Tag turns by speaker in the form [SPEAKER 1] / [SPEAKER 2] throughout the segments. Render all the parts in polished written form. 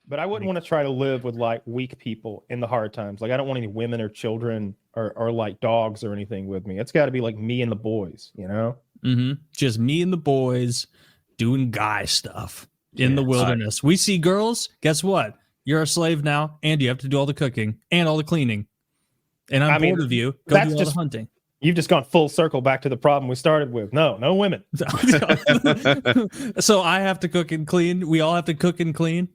[SPEAKER 1] But I wouldn't want to try to live with like weak people in the hard times. Like I don't want any women or children or like dogs or anything with me. It's got to be like me and the boys, you know?
[SPEAKER 2] Just me and the boys doing guy stuff in the wilderness. We see girls. Guess what? You're a slave now, and you have to do all the cooking and all the cleaning. And I'm bored of you. Go do all the hunting.
[SPEAKER 1] You've just gone full circle back to the problem we started with. No women.
[SPEAKER 2] So I have to cook and clean. We all have to cook and clean.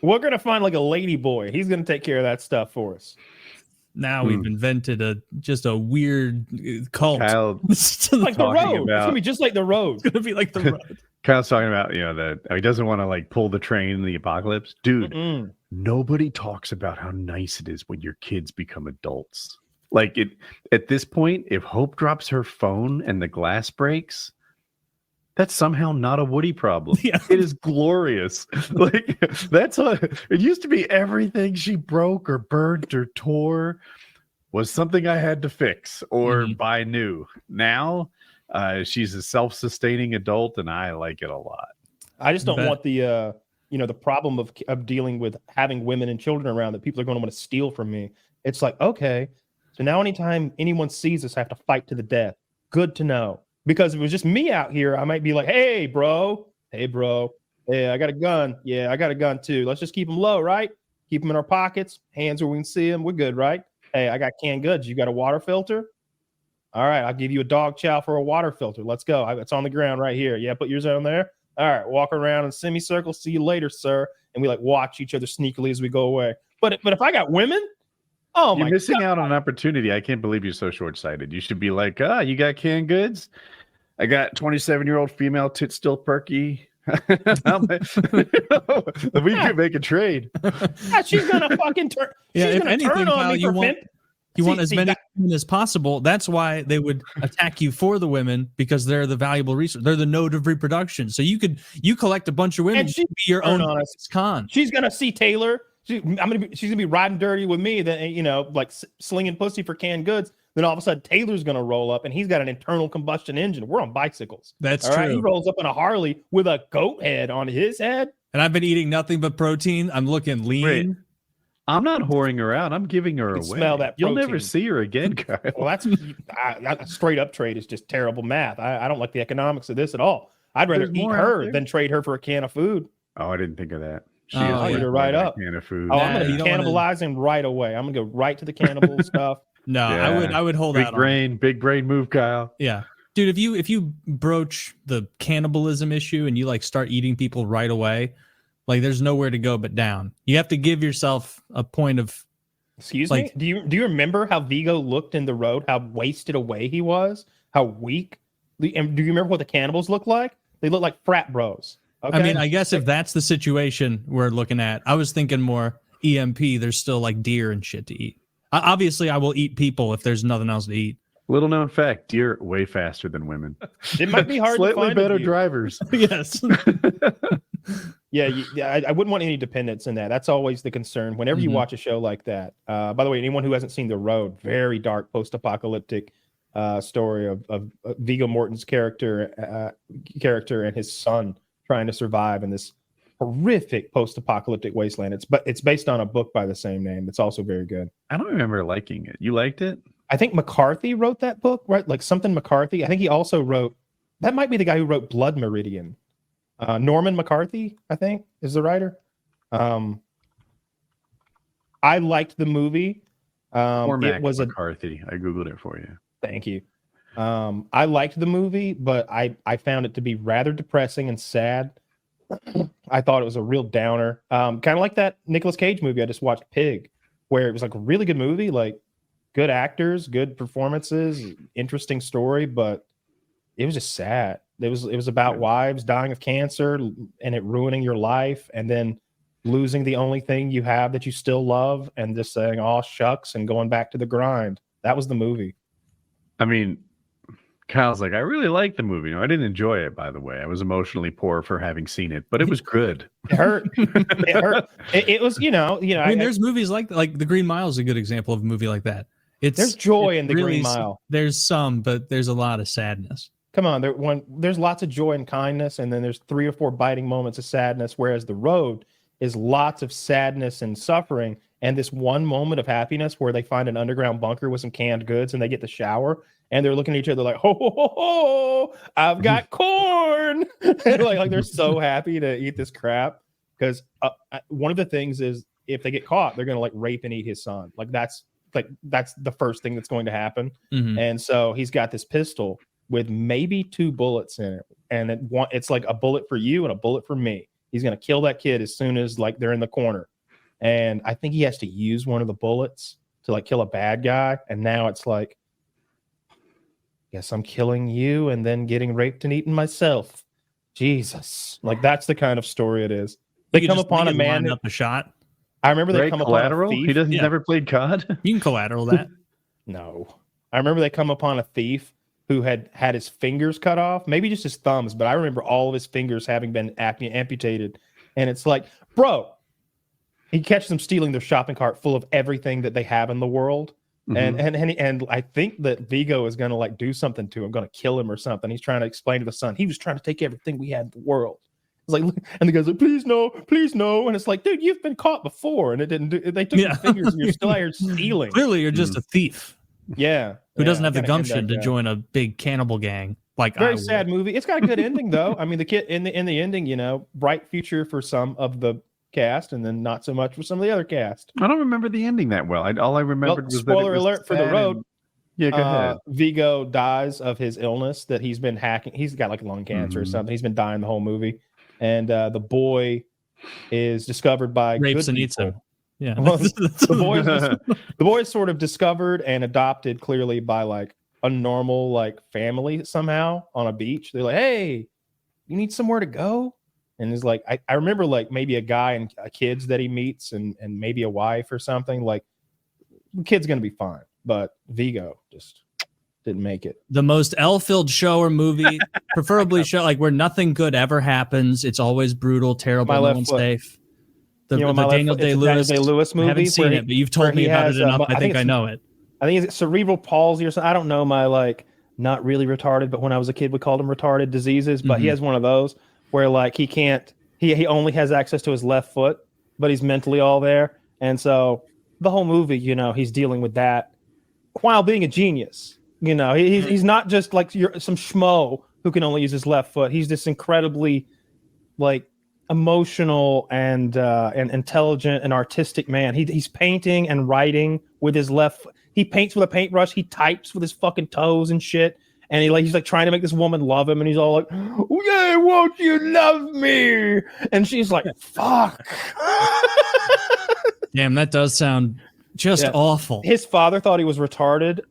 [SPEAKER 1] We're going to find like a lady boy. He's going to take care of that stuff for us.
[SPEAKER 2] Now we've invented just a weird cult.
[SPEAKER 3] Kyle,
[SPEAKER 1] like the road. It's going to be just like the road.
[SPEAKER 2] It's going to be like the road.
[SPEAKER 3] Kyle's talking about, that he doesn't want to like pull the train in the apocalypse. Dude, nobody talks about how nice it is when your kids become adults. Like at this point, if Hope drops her phone and the glass breaks, that's somehow not a Woody problem. Yeah. It is glorious. Like it used to be everything she broke or burnt or tore was something I had to fix or buy new. Now she's a self-sustaining adult and I like it a lot.
[SPEAKER 1] I just don't want the the problem of dealing with having women and children around that people are going to want to steal from me. It's like, okay, so now anytime anyone sees us, I have to fight to the death. Good to know. Because if it was just me out here, I might be like, hey, bro. Hey, I got a gun. Yeah, I got a gun too. Let's just keep them low, right? Keep them in our pockets, hands where we can see them. We're good, right? Hey, I got canned goods. You got a water filter? All right, I'll give you a dog chow for a water filter. Let's go. It's on the ground right here. Yeah, put yours on there. All right, walk around in semicircle. See you later, sir. And we like watch each other sneakily as we go away. But if I got women,
[SPEAKER 3] you're missing out on an opportunity. I can't believe you're so short-sighted. You should be like, you got canned goods? I got 27-year-old female tit still perky. We could make a trade.
[SPEAKER 1] Yeah, she's gonna fucking turn.
[SPEAKER 2] Yeah,
[SPEAKER 1] she's
[SPEAKER 2] if
[SPEAKER 1] gonna
[SPEAKER 2] anything,
[SPEAKER 1] turn on
[SPEAKER 2] Kyle,
[SPEAKER 1] me for
[SPEAKER 2] you want as many women as possible. That's why they would attack you for the women, because they're the valuable resource. They're the node of reproduction. So you collect a bunch of women.
[SPEAKER 1] And she'd
[SPEAKER 2] be your own con.
[SPEAKER 1] She's gonna see Taylor. She's gonna be riding dirty with me. Then like slinging pussy for canned goods. Then all of a sudden Taylor's gonna roll up and he's got an internal combustion engine. We're on bicycles.
[SPEAKER 2] That's
[SPEAKER 1] all
[SPEAKER 2] true.
[SPEAKER 1] Right? He rolls up in a Harley with a goat head on his head.
[SPEAKER 2] And I've been eating nothing but protein. I'm looking lean.
[SPEAKER 3] Wait, I'm not whoring her out. I'm giving her away.
[SPEAKER 1] Smell that protein.
[SPEAKER 3] You'll never see her again, Kyle.
[SPEAKER 1] Well, that's a straight up trade is just terrible math. I don't like the economics of this at all. I'd rather eat her than trade her for a can of food.
[SPEAKER 3] Oh, I didn't think of that.
[SPEAKER 1] She is right up.
[SPEAKER 3] Can of food.
[SPEAKER 1] Oh, I'm going to be cannibalizing right away. I'm going to go right to the cannibal stuff.
[SPEAKER 2] No, yeah. I would hold out.
[SPEAKER 3] Big brain move, Kyle.
[SPEAKER 2] Yeah, dude. If you broach the cannibalism issue and you like start eating people right away, like there's nowhere to go but down. You have to give yourself a point of.
[SPEAKER 1] Excuse me. Do you remember how Vigo looked in the road? How wasted away he was? How weak? And do you remember what the cannibals look like? They look like frat bros. Okay?
[SPEAKER 2] I mean, I guess if that's the situation we're looking at, I was thinking more EMP. There's still like deer and shit to eat. Obviously, I will eat people if there's nothing else to eat.
[SPEAKER 3] Little known fact: deer way faster than women.
[SPEAKER 1] It might be hard.
[SPEAKER 3] Slightly
[SPEAKER 1] to find
[SPEAKER 3] better drivers.
[SPEAKER 2] Yes.
[SPEAKER 1] Yeah, I wouldn't want any dependence in that. That's always the concern whenever you watch a show like that. By the way, anyone who hasn't seen The Road, very dark post-apocalyptic story of Viggo Mortensen's character and his son trying to survive in this horrific post-apocalyptic wasteland. It's based on a book by the same name. It's also very good.
[SPEAKER 3] I don't remember liking it. You liked it?
[SPEAKER 1] I think McCarthy wrote that book, right? Like something McCarthy. I think he also wrote. That might be the guy who wrote Blood Meridian. Norman McCarthy, I think, is the writer. I liked the movie.
[SPEAKER 3] It was McCarthy. I googled it for you.
[SPEAKER 1] Thank you. I liked the movie, but I found it to be rather depressing and sad. I thought it was a real downer. Kind of like that Nicolas Cage movie I just watched, Pig, where it was like a really good movie, like good actors, good performances, interesting story, but it was just sad. It was about wives dying of cancer and it ruining your life, and then losing the only thing you have that you still love, and just saying, "Oh shucks," and going back to the grind. That was the movie.
[SPEAKER 3] I mean, Kyle's like, I really liked the movie. No, I didn't enjoy it, by the way. I was emotionally poor for having seen it, but it was good.
[SPEAKER 1] It hurt. It hurt. It was, I
[SPEAKER 2] mean, there's movies like The Green Mile is a good example of a movie like that.
[SPEAKER 1] There's joy in The Green Mile.
[SPEAKER 2] There's some, but there's a lot of sadness.
[SPEAKER 1] Come on, there's lots of joy and kindness, and then there's 3 or 4 biting moments of sadness. Whereas The Road is lots of sadness and suffering, and this one moment of happiness where they find an underground bunker with some canned goods and they get the shower and they're looking at each other like, ho, ho, ho, ho, I've got corn. And like they're so happy to eat this crap because one of the things is if they get caught, they're going to like rape and eat his son. That's the first thing that's going to happen. And so he's got this pistol with maybe 2 bullets in it. And it's like a bullet for you and a bullet for me. He's going to kill that kid as soon as like they're in the corner. And I think he has to use one of the bullets to like kill a bad guy. And now it's like, guess I'm killing you and then getting raped and eaten myself. Jesus. Like that's the kind of story it is. They come upon a man
[SPEAKER 2] up a shot.
[SPEAKER 1] I remember they come
[SPEAKER 3] Collateral?
[SPEAKER 1] upon a thief.
[SPEAKER 3] He's never played COD?
[SPEAKER 2] You can collateral that.
[SPEAKER 1] No. I remember they come upon a thief who had his fingers cut off, maybe just his thumbs, but I remember all of his fingers having been amputated. And it's like, bro, he catches them stealing their shopping cart full of everything that they have in the world. And I think that Vigo is going to like do something to him, going to kill him or something. He's trying to explain to the son, he was trying to take everything we had in the world. It's like, and the guy's like, please no. And it's like, dude, you've been caught before and it didn't do, they took your fingers and you're still out here stealing.
[SPEAKER 2] Clearly you're just a thief.
[SPEAKER 1] Yeah.
[SPEAKER 2] Who doesn't have the gumption to join a big cannibal gang. Like
[SPEAKER 1] very sad movie. It's got a good ending though. I mean, the kid in the ending, you know, bright future for some of the cast and then not so much for some of the other cast.
[SPEAKER 3] I don't remember the ending that well. All I remembered was
[SPEAKER 1] spoiler alert for The Road.
[SPEAKER 3] Yeah, go ahead.
[SPEAKER 1] Vigo dies of his illness that he's been hacking. He's got like lung cancer or something. He's been dying the whole movie. And the boy is discovered by
[SPEAKER 2] rapes
[SPEAKER 1] good
[SPEAKER 2] and
[SPEAKER 1] people.
[SPEAKER 2] eats him. Yeah.
[SPEAKER 1] Well, the boy is sort of discovered and adopted clearly by like a normal like family somehow on a beach. They're like, hey, you need somewhere to go? And he's like, I remember like maybe a guy and kids that he meets and maybe a wife or something. Like, the kid's gonna be fine, but Vigo just didn't make it.
[SPEAKER 2] The most L-filled show or movie, preferably show like where nothing good ever happens. It's always brutal, terrible, no one's safe. The Daniel Day-Lewis
[SPEAKER 1] movie.
[SPEAKER 2] I haven't seen it, but you've told me about it enough. I think I know it.
[SPEAKER 1] I think it's cerebral palsy or something. I don't know my like not really retarded, but when I was a kid we called them retarded diseases. But he has one of those where like he can't. He only has access to his left foot, but he's mentally all there, and so the whole movie, you know, he's dealing with that while being a genius. You know, he's not just like some schmo who can only use his left foot. He's this incredibly like emotional and intelligent and artistic man. He's painting and writing with his left foot. He paints with a paintbrush. He types with his fucking toes and shit. And he's like trying to make this woman love him. And he's all like, yeah, won't you love me? And she's like, fuck.
[SPEAKER 2] Damn, that does sound just awful.
[SPEAKER 1] His father thought he was retarded.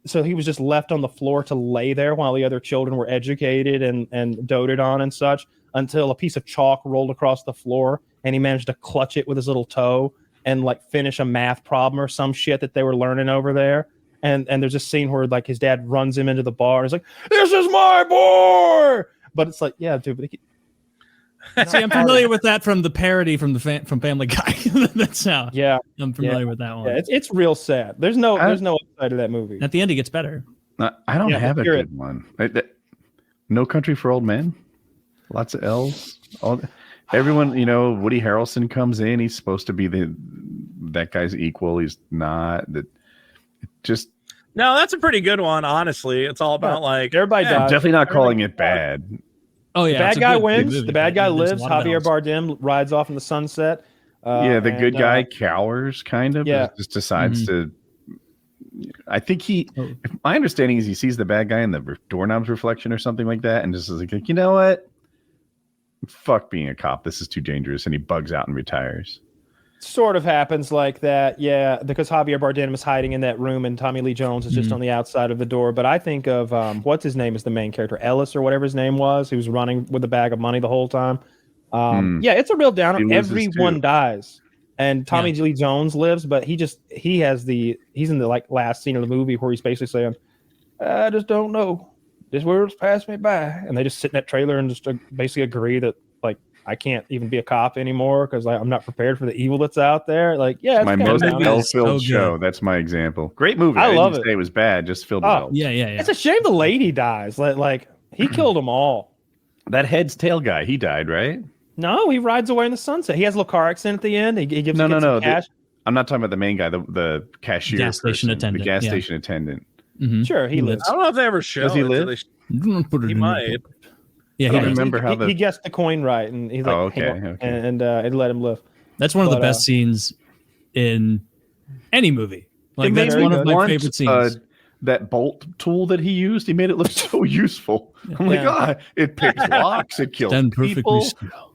[SPEAKER 1] So he was just left on the floor to lay there while the other children were educated and doted on and such until a piece of chalk rolled across the floor and he managed to clutch it with his little toe and like finish a math problem or some shit that they were learning over there. And there's a scene where like his dad runs him into the bar and he's like, this is my boy. But it's like, yeah, dude. But
[SPEAKER 2] see, I'm familiar with that from the parody from Family Guy. That's how.
[SPEAKER 1] Yeah,
[SPEAKER 2] I'm familiar with that one.
[SPEAKER 1] Yeah, it's real sad. There's no upside to that movie.
[SPEAKER 2] At the end, it gets better.
[SPEAKER 3] I don't have a good one. No Country for Old Men. Lots of L's. Everyone, you know, Woody Harrelson comes in. He's supposed to be that guy's equal. He's not.
[SPEAKER 4] No, that's a pretty good one. Honestly, it's all about like
[SPEAKER 1] everybody dies.
[SPEAKER 3] I'm definitely not calling it bad.
[SPEAKER 2] Oh yeah,
[SPEAKER 1] the bad guy wins. The bad guy lives. Javier Bardem rides off in the sunset.
[SPEAKER 3] The good guy cowers, kind of.
[SPEAKER 1] Yeah,
[SPEAKER 3] just decides to. I think my understanding is he sees the bad guy in the doorknob's reflection or something like that, and just is like, you know what? Fuck being a cop. This is too dangerous, and he bugs out and retires.
[SPEAKER 1] Sort of happens like that, yeah, because Javier Bardem is hiding in that room and Tommy Lee Jones is just on the outside of the door. But I think of what's his name is the main character, Ellis or whatever his name was, who was running with a bag of money the whole time. Yeah, it's a real downer. Everyone dies, and Tommy Lee Jones lives, but he's in the like last scene of the movie where he's basically saying, "I just don't know. This world's passed me by," and they just sit in that trailer and just basically agree that like, I can't even be a cop anymore because I'm not prepared for the evil that's out there. Like, yeah, it's
[SPEAKER 3] my most L-filled show. That's my example. Great movie. I love it. Say it was bad, just filled with L.
[SPEAKER 2] Yeah.
[SPEAKER 1] It's a shame the lady dies. Like he killed them all.
[SPEAKER 3] That head's tail guy, he died, right?
[SPEAKER 1] No, he rides away in the sunset. He has a little car accident at the end. He gives
[SPEAKER 3] No,
[SPEAKER 1] the
[SPEAKER 3] no,
[SPEAKER 1] kid some
[SPEAKER 3] no.
[SPEAKER 1] cash.
[SPEAKER 3] I'm not talking about the main guy, the cashier,
[SPEAKER 2] Gas station
[SPEAKER 3] person,
[SPEAKER 2] attendant,
[SPEAKER 3] the gas
[SPEAKER 2] yeah.
[SPEAKER 3] station attendant.
[SPEAKER 2] Mhm.
[SPEAKER 1] Sure, he lives.
[SPEAKER 4] I don't know if they ever show
[SPEAKER 3] Does he
[SPEAKER 4] it. Do
[SPEAKER 3] live?
[SPEAKER 4] they-
[SPEAKER 2] You don't put it
[SPEAKER 4] He
[SPEAKER 2] in your
[SPEAKER 4] might.
[SPEAKER 2] pocket. Yeah,
[SPEAKER 3] I
[SPEAKER 2] he
[SPEAKER 3] don't
[SPEAKER 2] does.
[SPEAKER 3] remember how
[SPEAKER 1] He gets the coin right, and he's like,
[SPEAKER 3] Oh,
[SPEAKER 1] "Hang on,"
[SPEAKER 3] okay.
[SPEAKER 1] and let him live.
[SPEAKER 2] That's one of the
[SPEAKER 1] But,
[SPEAKER 2] best scenes in any movie. Like
[SPEAKER 3] It made
[SPEAKER 2] that's
[SPEAKER 3] me
[SPEAKER 2] one of my
[SPEAKER 3] want,
[SPEAKER 2] favorite scenes.
[SPEAKER 3] That bolt tool that he used, he made it look so useful. I'm like,
[SPEAKER 1] Yeah.
[SPEAKER 3] it picks locks, it kills
[SPEAKER 2] Done perfectly
[SPEAKER 3] people.
[SPEAKER 2] still.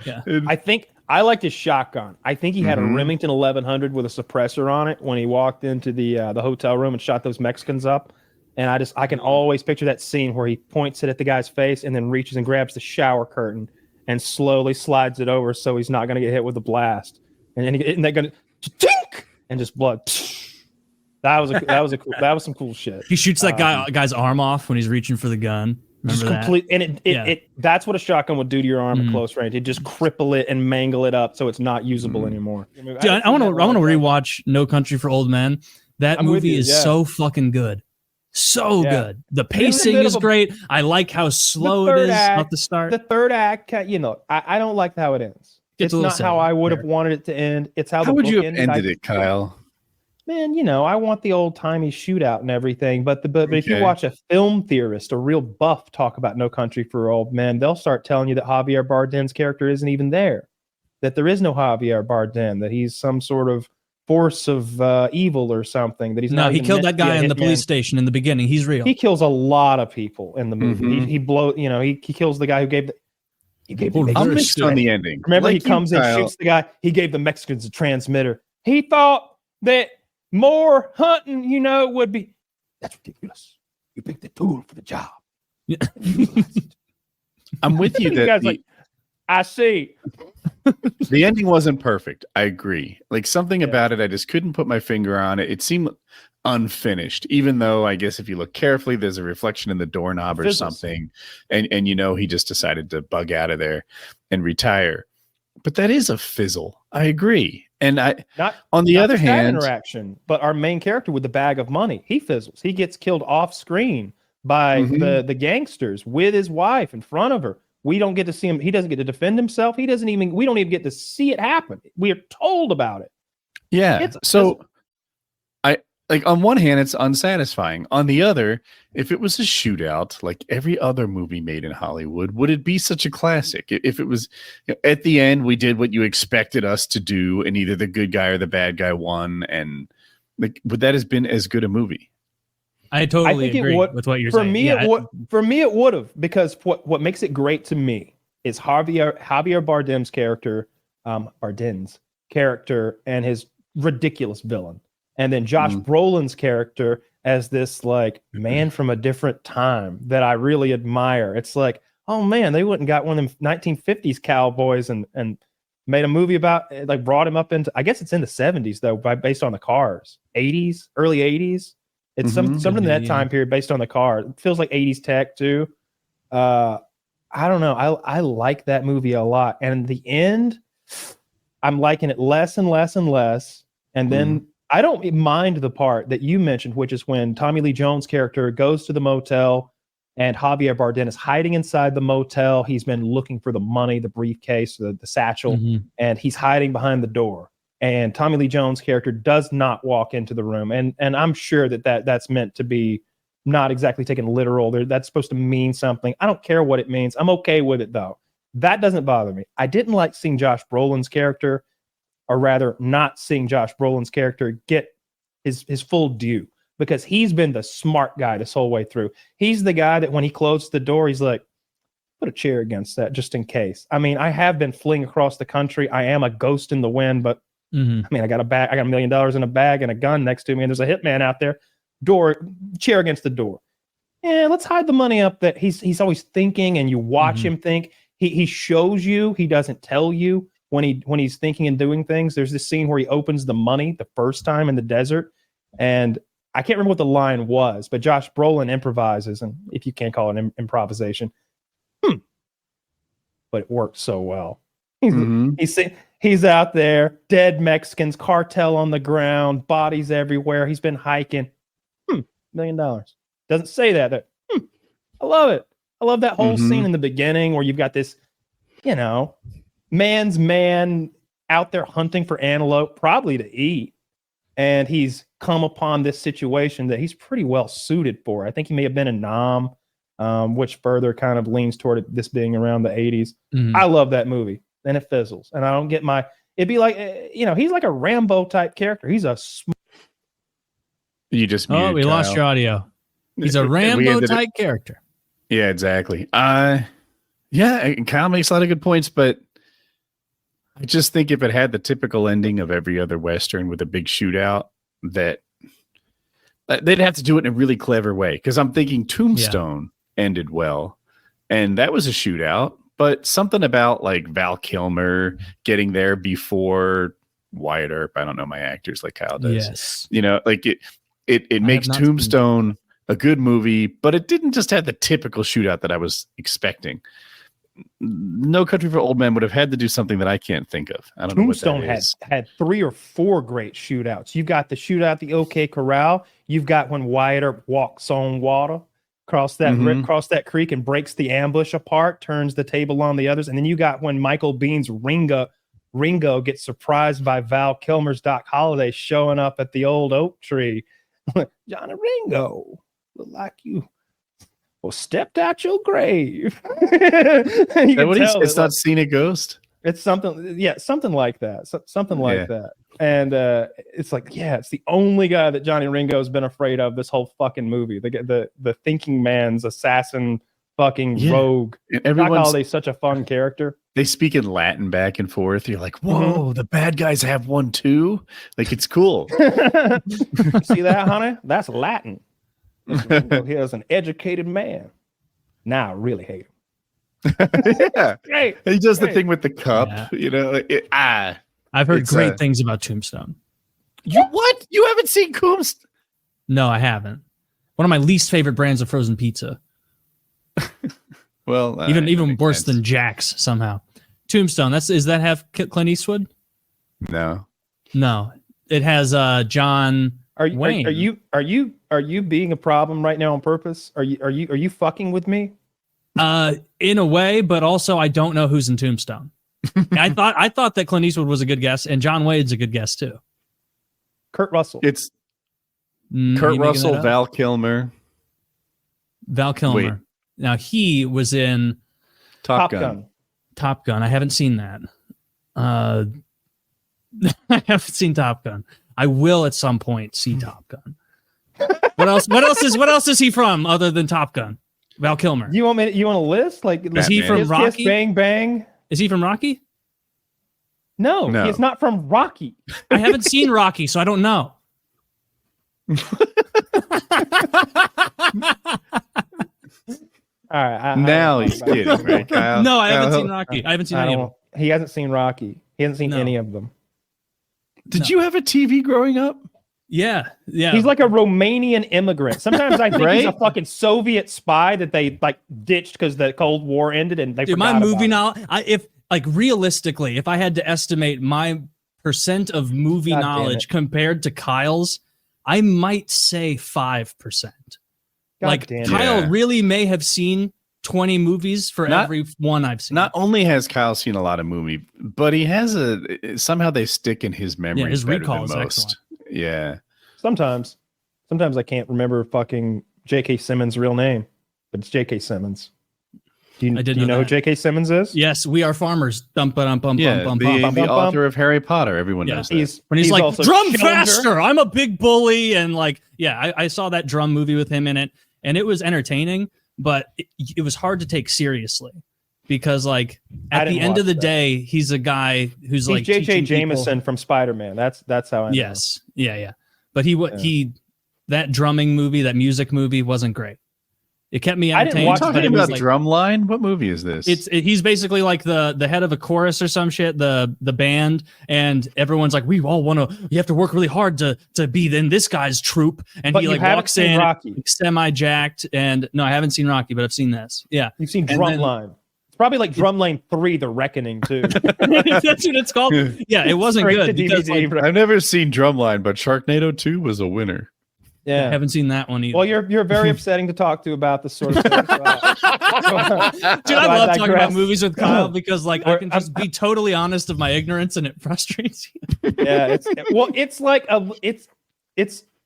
[SPEAKER 2] Yeah.
[SPEAKER 1] I think I liked his shotgun. I think he had a
[SPEAKER 3] Mhm.
[SPEAKER 1] Remington 1100 with a suppressor on it when he walked into the hotel room and shot those Mexicans up. And I can always picture that scene where he points it at the guy's face and then reaches and grabs the shower curtain and slowly slides it over so he's not going to get hit with the blast. And then they're going to tink and just blood. That was some cool shit.
[SPEAKER 2] He shoots that guy's arm off when he's reaching for the gun.
[SPEAKER 1] Just
[SPEAKER 2] Remember that?
[SPEAKER 1] complete, and it that's what a shotgun would do to your arm at close range. It just cripple it and mangle it up so it's not usable anymore.
[SPEAKER 2] Dude, I want to rewatch No Country for Old Men. That
[SPEAKER 1] I'm with
[SPEAKER 2] movie
[SPEAKER 1] you,
[SPEAKER 2] is
[SPEAKER 1] yeah.
[SPEAKER 2] so fucking good. So
[SPEAKER 1] Yeah.
[SPEAKER 2] good. The
[SPEAKER 1] It is a
[SPEAKER 2] pacing
[SPEAKER 1] bit
[SPEAKER 2] is
[SPEAKER 1] of a-
[SPEAKER 2] great. I like how slow it is off the start.
[SPEAKER 1] The third act, I don't like how it ends.
[SPEAKER 2] Gets
[SPEAKER 1] It's
[SPEAKER 2] a little
[SPEAKER 1] not how
[SPEAKER 2] sad.
[SPEAKER 1] I would have
[SPEAKER 2] Fair.
[SPEAKER 1] wanted it to end. It's how
[SPEAKER 3] How
[SPEAKER 1] the
[SPEAKER 3] would you
[SPEAKER 1] book
[SPEAKER 3] have
[SPEAKER 1] ended.
[SPEAKER 3] ended it, Kyle?
[SPEAKER 1] Man, I want the old timey shootout and everything. But if you
[SPEAKER 3] Okay.
[SPEAKER 1] watch a film theorist, a real buff, talk about No Country for Old Men, they'll start telling you that Javier Bardem's character isn't even there, that there is no Javier Bardem, that he's some sort of force of evil or something. That he's
[SPEAKER 2] No,
[SPEAKER 1] not.
[SPEAKER 2] he
[SPEAKER 1] even
[SPEAKER 2] killed
[SPEAKER 1] meant
[SPEAKER 2] that
[SPEAKER 1] to be a
[SPEAKER 2] guy in the
[SPEAKER 1] hitman.
[SPEAKER 2] police station in the beginning. He's real.
[SPEAKER 1] He kills a lot of people in the movie.
[SPEAKER 3] Mhm.
[SPEAKER 1] He kills the guy who gave the. He gave the
[SPEAKER 2] I'm
[SPEAKER 3] I'm
[SPEAKER 1] Mexicans-
[SPEAKER 3] mixed on the ending.
[SPEAKER 1] Remember,
[SPEAKER 3] Like
[SPEAKER 1] he comes
[SPEAKER 3] you,
[SPEAKER 1] in,
[SPEAKER 3] Kyle.
[SPEAKER 1] shoots the guy. He gave the Mexicans a transmitter. He thought that more hunting, would be. That's ridiculous. You picked the tool for the job.
[SPEAKER 2] Yeah.
[SPEAKER 3] I'm with you
[SPEAKER 1] The
[SPEAKER 3] that
[SPEAKER 1] guy's like, I see.
[SPEAKER 3] the ending wasn't perfect. I agree. Like something
[SPEAKER 1] Yeah.
[SPEAKER 3] about it, I just couldn't put my finger on it. It seemed unfinished, even though I guess if you look carefully, there's a reflection in the doorknob or
[SPEAKER 1] Fizzles.
[SPEAKER 3] something. And he just decided to bug out of there and retire. But that is a fizzle. I agree. And
[SPEAKER 1] Not
[SPEAKER 3] on the
[SPEAKER 1] not
[SPEAKER 3] other
[SPEAKER 1] just that
[SPEAKER 3] hand,
[SPEAKER 1] interaction, but our main character with the bag of money, he fizzles. He gets killed off screen by
[SPEAKER 3] Mhm.
[SPEAKER 1] the gangsters with his wife in front of her. We don't get to see him. He doesn't get to defend himself. We don't even get to see it happen. We are told about it.
[SPEAKER 3] yeah.
[SPEAKER 1] It's a
[SPEAKER 3] So like on one hand, it's unsatisfying. On the other, if it was a shootout like every other movie made in Hollywood, would it be such a classic? If it was at the end, we did what you expected us to do, and either the good guy or the bad guy won, and like would that has been as good a movie?
[SPEAKER 2] I totally
[SPEAKER 1] think it
[SPEAKER 2] agree
[SPEAKER 1] would-
[SPEAKER 2] with what you're
[SPEAKER 1] For
[SPEAKER 2] saying.
[SPEAKER 1] me,
[SPEAKER 2] Yeah,
[SPEAKER 1] it would have, because what makes it great to me is Javier Bardem's character, Bardem's character, and his ridiculous villain, and then Josh Brolin's character as this like man from a different time that I really admire. It's like, oh man, they wouldn't got one of them 1950s cowboys and made a movie about, like, brought him up into, I guess it's in the 70s though, based on the cars, 80s, early 80s. It's something in that time period based on the car. It feels like 80s tech too. I don't know. I like that movie a lot. And in the end, I'm liking it less and less and less. And then I don't mind the part that you mentioned, which is when Tommy Lee Jones' character goes to the motel and Javier Bardem is hiding inside the motel. He's been looking for the money, the briefcase, the satchel, and he's hiding behind the door. And Tommy Lee Jones' character does not walk into the room. And I'm sure that's meant to be not exactly taken literal. That's supposed to mean something. I don't care what it means. I'm okay with it, though. That doesn't bother me. I didn't like seeing Josh Brolin's character, or rather not seeing Josh Brolin's character get his full due, because he's been the smart guy this whole way through. He's the guy that when he closed the door, he's like, put a chair against that just in case. I mean, I have been fleeing across the country. I am a ghost in the wind, but I mean, I got a bag. I got $1 million in a bag and a gun next to me, and there's a hitman out there. Chair against the door. Yeah, let's hide the money up. That he's always thinking, and you watch him think. He shows you. He doesn't tell you when he's thinking and doing things. There's this scene where he opens the money the first time in the desert, and I can't remember what the line was, but Josh Brolin improvises, and if you can't call it improvisation, but it worked so well. He's out there, dead Mexicans, cartel on the ground, bodies everywhere. He's been hiking. $1 million. Doesn't say that. I love it. I love that whole scene in the beginning where you've got this you know, man's man out there hunting for antelope, probably to eat. And he's come upon this situation that he's pretty well suited for. I think he may have been in Nam, which further kind of leans toward this being around the 80s.
[SPEAKER 2] Mhm.
[SPEAKER 1] I love that movie. Then it fizzles. And I don't get it'd be like, he's like a Rambo type character. He's a
[SPEAKER 3] You just
[SPEAKER 2] Oh,
[SPEAKER 3] muted
[SPEAKER 2] we lost
[SPEAKER 3] Kyle.
[SPEAKER 2] your audio. He's a
[SPEAKER 3] We
[SPEAKER 2] Rambo
[SPEAKER 3] ended it-
[SPEAKER 2] type character.
[SPEAKER 3] Yeah, exactly. Yeah, Kyle makes a lot of good points, but I just think if it had the typical ending of every other Western with a big shootout, that they'd have to do it in a really clever way. Because I'm thinking Tombstone ended well, and that was a shootout, but something about like Val Kilmer getting there before Wyatt Earp. I don't know my actors like Kyle does.
[SPEAKER 2] Yes.
[SPEAKER 3] You know, like it makes
[SPEAKER 2] not seen
[SPEAKER 3] Tombstone a good movie, but it didn't just have the typical shootout that I was expecting. No Country for Old Men would have had to do something that I can't think of. I don't
[SPEAKER 1] Tombstone
[SPEAKER 3] know what that is.
[SPEAKER 1] had 3 or 4 great shootouts. You've got the shootout at the OK Corral. You've got when Wyatt Earp walks on water across that creek and breaks the ambush apart, turns the table on the others. And then you got when Michael Bean's Ringo gets surprised by Val Kilmer's Doc Holliday showing up at the old oak tree. Johnny Ringo, look like you stepped out your grave.
[SPEAKER 3] It's not seen a ghost.
[SPEAKER 1] It's something like that. Something like that. And it's like, it's the only guy that Johnny Ringo's been afraid of this whole fucking movie. The thinking man's assassin fucking rogue. Doc Holliday's such a fun character.
[SPEAKER 3] They speak in Latin back and forth. You're like, whoa, the bad guys have one too. Like, it's cool.
[SPEAKER 1] See that, honey? That's Latin. He is an educated man. Now I really hate him.
[SPEAKER 3] Yeah.
[SPEAKER 1] Great.
[SPEAKER 3] He does the thing with the cup,
[SPEAKER 2] Yeah.
[SPEAKER 3] you know.
[SPEAKER 2] I've heard
[SPEAKER 3] It's,
[SPEAKER 2] great things about Tombstone.
[SPEAKER 3] What? You haven't seen Coombs?
[SPEAKER 2] No, I haven't. One of my least favorite brands of frozen pizza.
[SPEAKER 3] Well,
[SPEAKER 2] Even worse than Jack's somehow. Tombstone. Does that have Clint Eastwood?
[SPEAKER 3] No.
[SPEAKER 2] No, it has John Wayne.
[SPEAKER 1] Are you being a problem right now on purpose? Are you fucking with me?
[SPEAKER 2] In a way, but also I don't know who's in Tombstone. I thought that Clint Eastwood was a good guess, and John Wade's a good guess too.
[SPEAKER 1] Kurt Russell.
[SPEAKER 3] It's
[SPEAKER 2] You
[SPEAKER 3] Kurt
[SPEAKER 2] making
[SPEAKER 3] Russell,
[SPEAKER 2] that up?
[SPEAKER 3] Val Kilmer,
[SPEAKER 2] Val Kilmer.
[SPEAKER 3] Wait.
[SPEAKER 2] Now he was in
[SPEAKER 3] Top Gun.
[SPEAKER 2] Top Gun. I haven't seen that. I haven't seen Top Gun. I will at some point see Top Gun. What else is he from other than Top Gun? Val Kilmer.
[SPEAKER 1] You want a list? Like,
[SPEAKER 2] Is he from
[SPEAKER 1] Kiss,
[SPEAKER 2] Rocky?
[SPEAKER 1] Kiss, Bang Bang?
[SPEAKER 2] Is he from Rocky?
[SPEAKER 1] No,
[SPEAKER 3] No.
[SPEAKER 1] he's not from Rocky.
[SPEAKER 2] I haven't seen Rocky, so I don't know.
[SPEAKER 1] All right.
[SPEAKER 3] Now he's kidding, right, Kyle?
[SPEAKER 2] No, I haven't
[SPEAKER 3] Kyle,
[SPEAKER 2] seen Rocky. I haven't seen any of them.
[SPEAKER 1] He hasn't seen Rocky. He hasn't seen
[SPEAKER 2] No.
[SPEAKER 1] any of them.
[SPEAKER 3] Did you have a TV growing up?
[SPEAKER 2] Yeah.
[SPEAKER 1] He's like a Romanian immigrant. Sometimes I think he's a
[SPEAKER 3] Right?
[SPEAKER 1] fucking Soviet spy that they like ditched because the Cold War ended and they
[SPEAKER 2] Dude,
[SPEAKER 1] forgot
[SPEAKER 2] my movie
[SPEAKER 1] about
[SPEAKER 2] knowledge. Realistically, if I had to estimate my percent of movie
[SPEAKER 1] God damn
[SPEAKER 2] knowledge
[SPEAKER 1] it.
[SPEAKER 2] compared to Kyle's, I might say 5%.
[SPEAKER 1] God
[SPEAKER 2] Like
[SPEAKER 1] damn it.
[SPEAKER 2] Kyle
[SPEAKER 3] Yeah.
[SPEAKER 2] really may have seen 20 movies for
[SPEAKER 3] Not-
[SPEAKER 2] every one I've seen.
[SPEAKER 3] Not only has Kyle seen a lot of movie, but he has somehow they stick in his memory.
[SPEAKER 2] his
[SPEAKER 3] better
[SPEAKER 2] recall
[SPEAKER 3] than
[SPEAKER 2] is
[SPEAKER 3] most.
[SPEAKER 2] excellent.
[SPEAKER 3] Yeah.
[SPEAKER 1] Sometimes I can't remember fucking J.K. Simmons' real name, but it's J.K. Simmons. Do you,
[SPEAKER 2] I did
[SPEAKER 1] do you
[SPEAKER 2] know
[SPEAKER 1] know who
[SPEAKER 2] that.
[SPEAKER 1] J.K. Simmons is?
[SPEAKER 2] Yes, we are farmers. Bum, ba-dum, bum,
[SPEAKER 3] Yeah,
[SPEAKER 2] bum,
[SPEAKER 3] the,
[SPEAKER 2] bum, bum.
[SPEAKER 3] the
[SPEAKER 1] bum,
[SPEAKER 3] author of Harry Potter. Everyone
[SPEAKER 2] Yeah.
[SPEAKER 3] knows that.
[SPEAKER 2] When he's like,
[SPEAKER 1] also
[SPEAKER 2] drum
[SPEAKER 1] Schindler.
[SPEAKER 2] faster, I'm a big bully. And like, I saw that drum movie with him in it, and it was entertaining, but it was hard to take seriously because like
[SPEAKER 1] I
[SPEAKER 2] at the
[SPEAKER 1] didn't
[SPEAKER 2] end of
[SPEAKER 1] watch
[SPEAKER 2] the
[SPEAKER 1] that.
[SPEAKER 2] day, he's a guy who's
[SPEAKER 1] He's
[SPEAKER 2] like
[SPEAKER 1] J.J.
[SPEAKER 2] teaching people-
[SPEAKER 1] Jameson from Spider-Man. That's how I know.
[SPEAKER 2] Yes. Yeah. But that drumming movie, that music movie wasn't great. It kept me
[SPEAKER 1] I didn't
[SPEAKER 2] entertained.
[SPEAKER 1] watch
[SPEAKER 2] but
[SPEAKER 3] Talking
[SPEAKER 2] it was
[SPEAKER 3] about
[SPEAKER 2] like,
[SPEAKER 3] Drumline? What movie is this?
[SPEAKER 2] he's basically like the head of a chorus or some shit, the band, and everyone's like, we all want to, you have to work really hard to be in this guy's troupe. And
[SPEAKER 1] But
[SPEAKER 2] he
[SPEAKER 1] you
[SPEAKER 2] like
[SPEAKER 1] haven't
[SPEAKER 2] walks
[SPEAKER 1] seen
[SPEAKER 2] in
[SPEAKER 1] Rocky.
[SPEAKER 2] semi jacked. And no, I haven't seen Rocky, but I've seen this. Yeah.
[SPEAKER 1] You've seen
[SPEAKER 2] And then-
[SPEAKER 1] Drumline. It's probably like Drumline 3, The Reckoning, too.
[SPEAKER 2] That's what it's called. Yeah, it wasn't
[SPEAKER 1] Straight
[SPEAKER 2] good
[SPEAKER 1] to
[SPEAKER 2] because
[SPEAKER 1] DVD,
[SPEAKER 2] like,
[SPEAKER 3] I've never seen Drumline, but Sharknado 2 was a winner.
[SPEAKER 1] Yeah.
[SPEAKER 2] I haven't seen that one either.
[SPEAKER 1] Well, you're very upsetting to talk to about this sort of stuff.
[SPEAKER 2] Dude, I love talking about movies with Kyle because like I can just be totally honest of my ignorance and it frustrates you.
[SPEAKER 1] Yeah,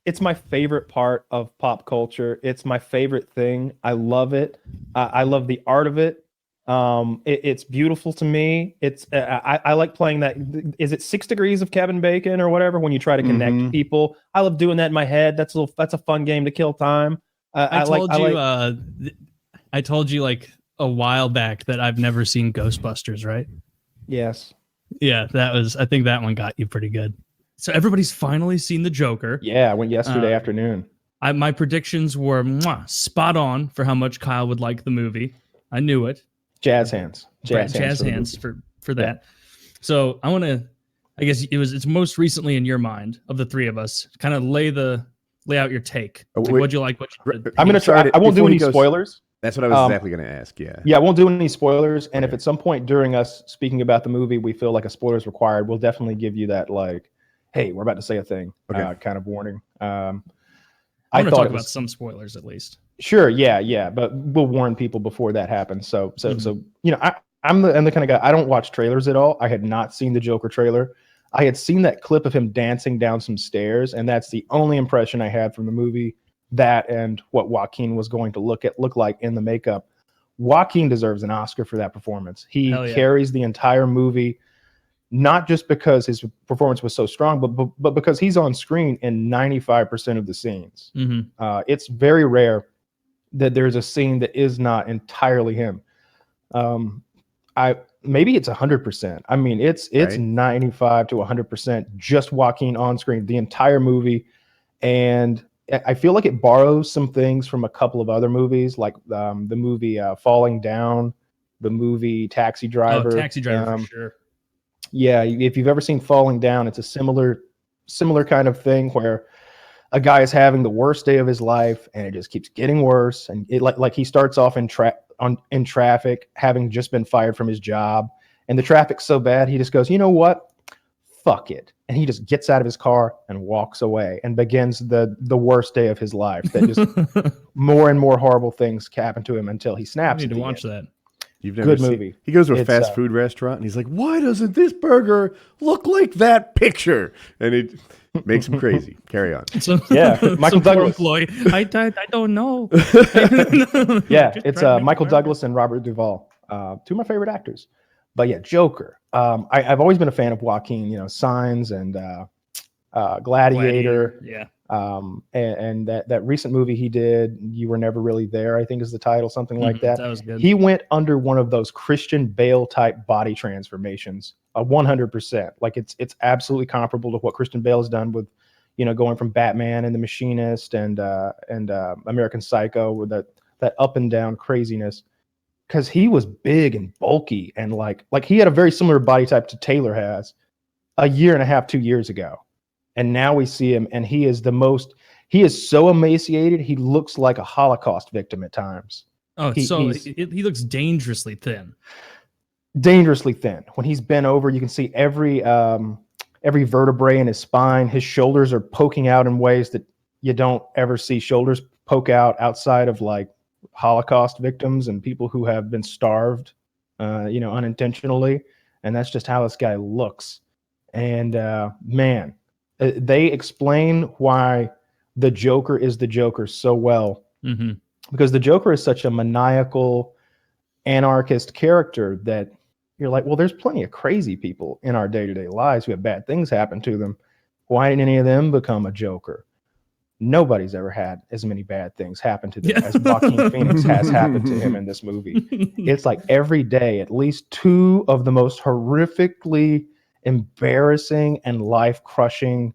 [SPEAKER 1] it's my favorite part of pop culture. It's my favorite thing. I love it. I love the art of it. It's beautiful to me. I like playing that. Is it 6 Degrees of Kevin Bacon or whatever? When you try to connect people, I love doing that in my head. That's a fun game to kill time.
[SPEAKER 2] I told you like a while back that I've never seen Ghostbusters, right?
[SPEAKER 1] Yes.
[SPEAKER 2] Yeah, I think that one got you pretty good. So everybody's finally seen the Joker.
[SPEAKER 1] Yeah, I went yesterday afternoon.
[SPEAKER 2] My predictions were spot on for how much Kyle would like the movie. I knew it.
[SPEAKER 1] Jazz hands
[SPEAKER 2] for that. Yeah. So I want to, I guess it's most recently in your mind of the three of us, kind of lay out your take. Like, what'd you like?
[SPEAKER 1] I'm going to try. I won't do any spoilers.
[SPEAKER 5] That's what I was exactly going to ask. Yeah.
[SPEAKER 1] Yeah, I won't do any spoilers. And if at some point during us speaking about the movie, we feel like a spoiler is required, we'll definitely give you that, like, hey, we're about to say a thing, kind of warning.
[SPEAKER 2] I want to talk about some spoilers at least.
[SPEAKER 1] Sure, yeah, but we'll warn people before that happens. So you know, I'm the kind of guy, I don't watch trailers at all. I had not seen the Joker trailer. I had seen that clip of him dancing down some stairs, and that's the only impression I had from the movie. That and what Joaquin was going to look like in the makeup. Joaquin deserves an Oscar for that performance. He carries the entire movie, not just because his performance was so strong, but because he's on screen in 95% of the scenes. It's very rare that there's a scene that is not entirely him. Maybe it's 100%. I mean, it's 95 to 100% just Joaquin on screen the entire movie, and I feel like it borrows some things from a couple of other movies, like the movie Falling Down, the movie Taxi Driver.
[SPEAKER 2] Taxi Driver, for sure.
[SPEAKER 1] Yeah, if you've ever seen Falling Down, it's a similar kind of thing where a guy is having the worst day of his life, and it just keeps getting worse. And it like he starts off in traffic, having just been fired from his job, and the traffic's so bad, he just goes, you know what? Fuck it. And he just gets out of his car and walks away and begins the worst day of his life. That just more and more horrible things happen to him until he snaps.
[SPEAKER 2] I need to watch that.
[SPEAKER 3] You've never
[SPEAKER 1] Good movie.
[SPEAKER 3] He goes to a fast food restaurant and he's like, why doesn't this burger look like that picture? And it makes him crazy. Carry on.
[SPEAKER 1] Michael Douglas.
[SPEAKER 2] I don't know.
[SPEAKER 1] Yeah, it's Michael Douglas and Robert Duvall. Two of my favorite actors. But yeah, Joker. I've always been a fan of Joaquin, you know, Signs and Gladiator.
[SPEAKER 2] Yeah.
[SPEAKER 1] And that recent movie he did, You Were Never Really There, I think is the title, something like that.
[SPEAKER 2] That was good.
[SPEAKER 1] He went under one of those Christian Bale type body transformations, 100%. Like it's absolutely comparable to what Christian Bale has done with, you know, going from Batman and The Machinist and American Psycho with that up and down craziness. Because he was big and bulky and like he had a very similar body type to Taylor has a year and a half, 2 years ago. And now we see him and he is so emaciated. He looks like a Holocaust victim at times.
[SPEAKER 2] Oh, he looks dangerously thin.
[SPEAKER 1] Dangerously thin. When he's bent over, you can see every vertebrae in his spine. His shoulders are poking out in ways that you don't ever see shoulders poke out outside of like Holocaust victims and people who have been starved, unintentionally. And that's just how this guy looks. And man, they explain why the Joker is the Joker so well. Because the Joker is such a maniacal, anarchist character that you're like, well, there's plenty of crazy people in our day-to-day lives who have bad things happen to them. Why didn't any of them become a Joker? Nobody's ever had as many bad things happen to them as Joaquin Phoenix has happened to him in this movie. It's like every day, at least two of the most horrifically embarrassing and life-crushing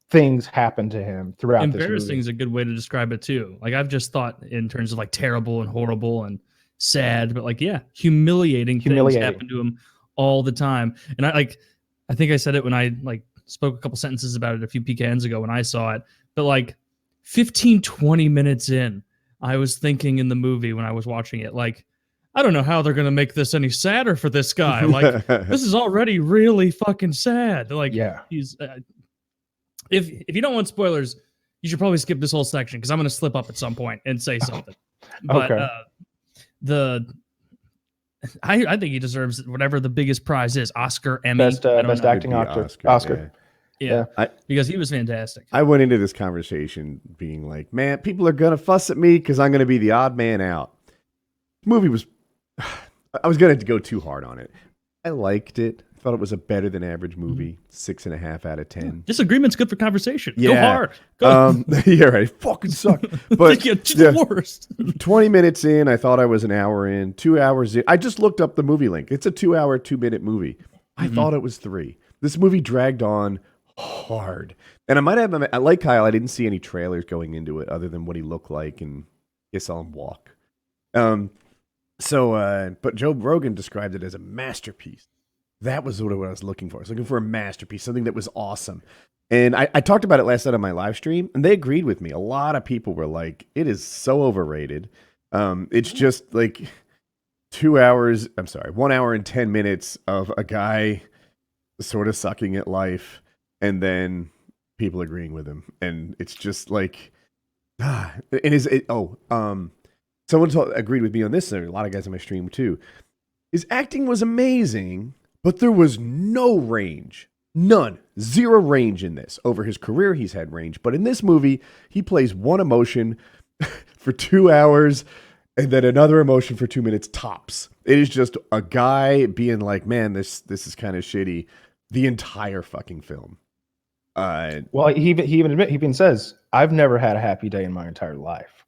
[SPEAKER 1] things happen to him throughout this movie.
[SPEAKER 2] Embarrassing is a good way to describe it too. Like I've just thought in terms of like terrible and horrible and sad, but like, yeah, humiliating things happen to him all the time. And I think I said it when I like spoke a couple sentences about it a few PKNs ago when I saw it. But like 15, 20 minutes in, I was thinking in the movie when I was watching it, like, I don't know how they're going to make this any sadder for this guy. Like, this is already really fucking sad. Like,
[SPEAKER 1] yeah,
[SPEAKER 2] he's, if you don't want spoilers, you should probably skip this whole section because I'm going to slip up at some point and say something. But
[SPEAKER 1] Okay.
[SPEAKER 2] I think he deserves whatever the biggest prize is, Oscar, Emmy,
[SPEAKER 1] Best
[SPEAKER 2] I don't
[SPEAKER 1] best
[SPEAKER 2] know.
[SPEAKER 1] acting Oscar.
[SPEAKER 2] Yeah,
[SPEAKER 5] I-
[SPEAKER 2] because he was fantastic.
[SPEAKER 5] I went into this conversation being like, man, people are going to fuss at me because I'm going to be the odd man out. Movie was, I was going to go too hard on it. I liked it. I thought it was a better than average movie. 6.5 out of 10.
[SPEAKER 2] Disagreement's good for conversation. Go
[SPEAKER 5] Yeah.
[SPEAKER 2] hard. Go.
[SPEAKER 5] Yeah, right. Fucking suck. But
[SPEAKER 2] the worst.
[SPEAKER 5] 20 minutes in, I thought I was an hour in. 2 hours in. I just looked up the movie link. It's a 2 hour, 2-minute movie. I thought it was 3. This movie dragged on hard. And I like Kyle, I didn't see any trailers going into it other than what he looked like, and I saw him walk. But Joe Rogan described it as a masterpiece. That was what I was looking for. I was looking for a masterpiece, something that was awesome. And I talked about it last night on my live stream, and they agreed with me. A lot of people were like, it is so overrated. It's just like 1 hour and 10 minutes of a guy sort of sucking at life, and then people agreeing with him. And it's just like, someone agreed with me on this. There are a lot of guys on my stream too. His acting was amazing, but there was no range. None. Zero range in this. Over his career, he's had range. But in this movie, he plays one emotion for 2 hours and then another emotion for 2 minutes tops. It is just a guy being like, man, this is kind of shitty the entire fucking film.
[SPEAKER 1] Well, he even says, I've never had a happy day in my entire life.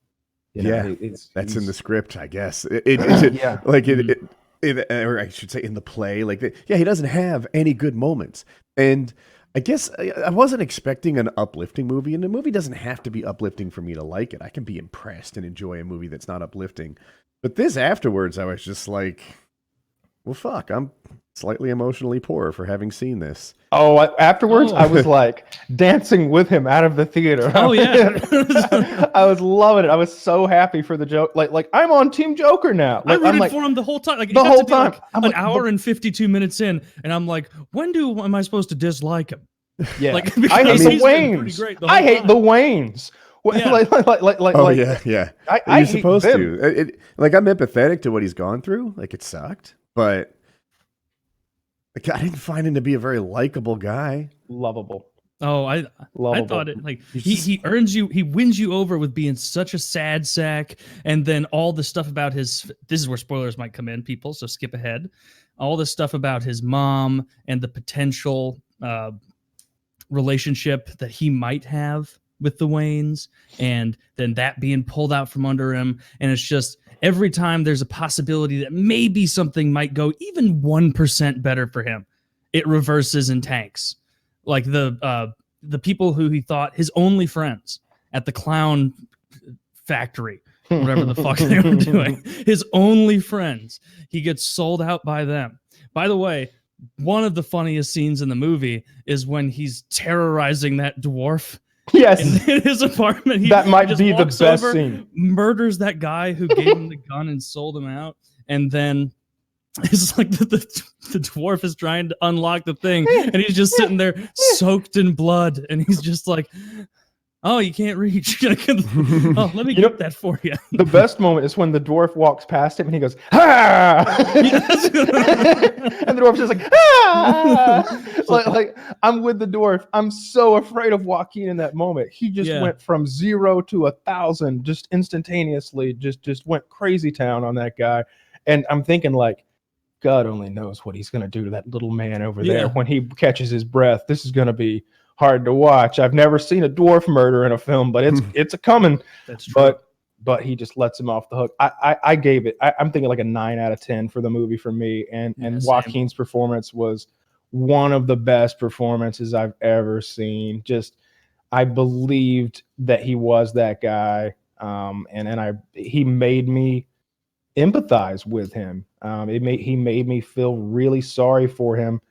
[SPEAKER 1] You know,
[SPEAKER 5] that's in the script, I guess. Or I should say in the play. He doesn't have any good moments. And I guess I wasn't expecting an uplifting movie, and the movie doesn't have to be uplifting for me to like it. I can be impressed and enjoy a movie that's not uplifting. But this afterwards, I was just like, well, fuck, I'm slightly emotionally poor for having seen this.
[SPEAKER 1] Afterwards, I was like dancing with him out of the theater.
[SPEAKER 2] Oh yeah,
[SPEAKER 1] I was loving it. I was so happy for the joke. Like I'm on Team Joker now.
[SPEAKER 2] I rooted for him the whole time.
[SPEAKER 1] The whole time,
[SPEAKER 2] I'm an hour and 52 minutes in, and I'm like, when am I supposed to dislike him?
[SPEAKER 1] Yeah,
[SPEAKER 2] I
[SPEAKER 1] hate the Waynes. I hate the Waynes.
[SPEAKER 5] Yeah.
[SPEAKER 1] Yeah.
[SPEAKER 5] You're supposed to. I'm empathetic to what he's gone through. It sucked, but I didn't find him to be a very likable guy.
[SPEAKER 1] Lovable.
[SPEAKER 2] Oh, I thought it he earns you, he wins you over with being such a sad sack, and then all the stuff about this is where spoilers might come in, people, so skip ahead. All the stuff about his mom and the potential relationship that he might have with the Waynes, and then that being pulled out from under him, and it's just every time there's a possibility that maybe something might go even 1% better for him, it reverses and tanks. Like the people who he thought his only friends at the clown factory, whatever the fuck they were doing, his only friends, he gets sold out by them. By the way, one of the funniest scenes in the movie is when he's terrorizing that dwarf.
[SPEAKER 1] Yes,
[SPEAKER 2] in his apartment.
[SPEAKER 1] That might be the best scene.
[SPEAKER 2] Murders that guy who gave him the gun and sold him out, and then it's like the dwarf is trying to unlock the thing, and he's just sitting there soaked in blood, and he's just like, "Oh, you can't reach." Oh, let me get that for you.
[SPEAKER 1] The best moment is when the dwarf walks past him and he goes, "Ah!" and the dwarf's just like, "Ah!" like I'm with the dwarf. I'm so afraid of Joaquin in that moment. He just went from 0 to 1,000 just instantaneously. Just went crazy town on that guy, and I'm thinking like, God only knows what he's gonna do to that little man over there when he catches his breath. This is gonna be hard to watch. I've never seen a dwarf murder in a film, but it's a coming.
[SPEAKER 2] That's true.
[SPEAKER 1] But he just lets him off the hook. I gave it. I'm thinking like a 9 out of 10 for the movie for me. And Joaquin's performance was one of the best performances I've ever seen. Just I believed that he was that guy, he made me empathize with him. He made me feel really sorry for him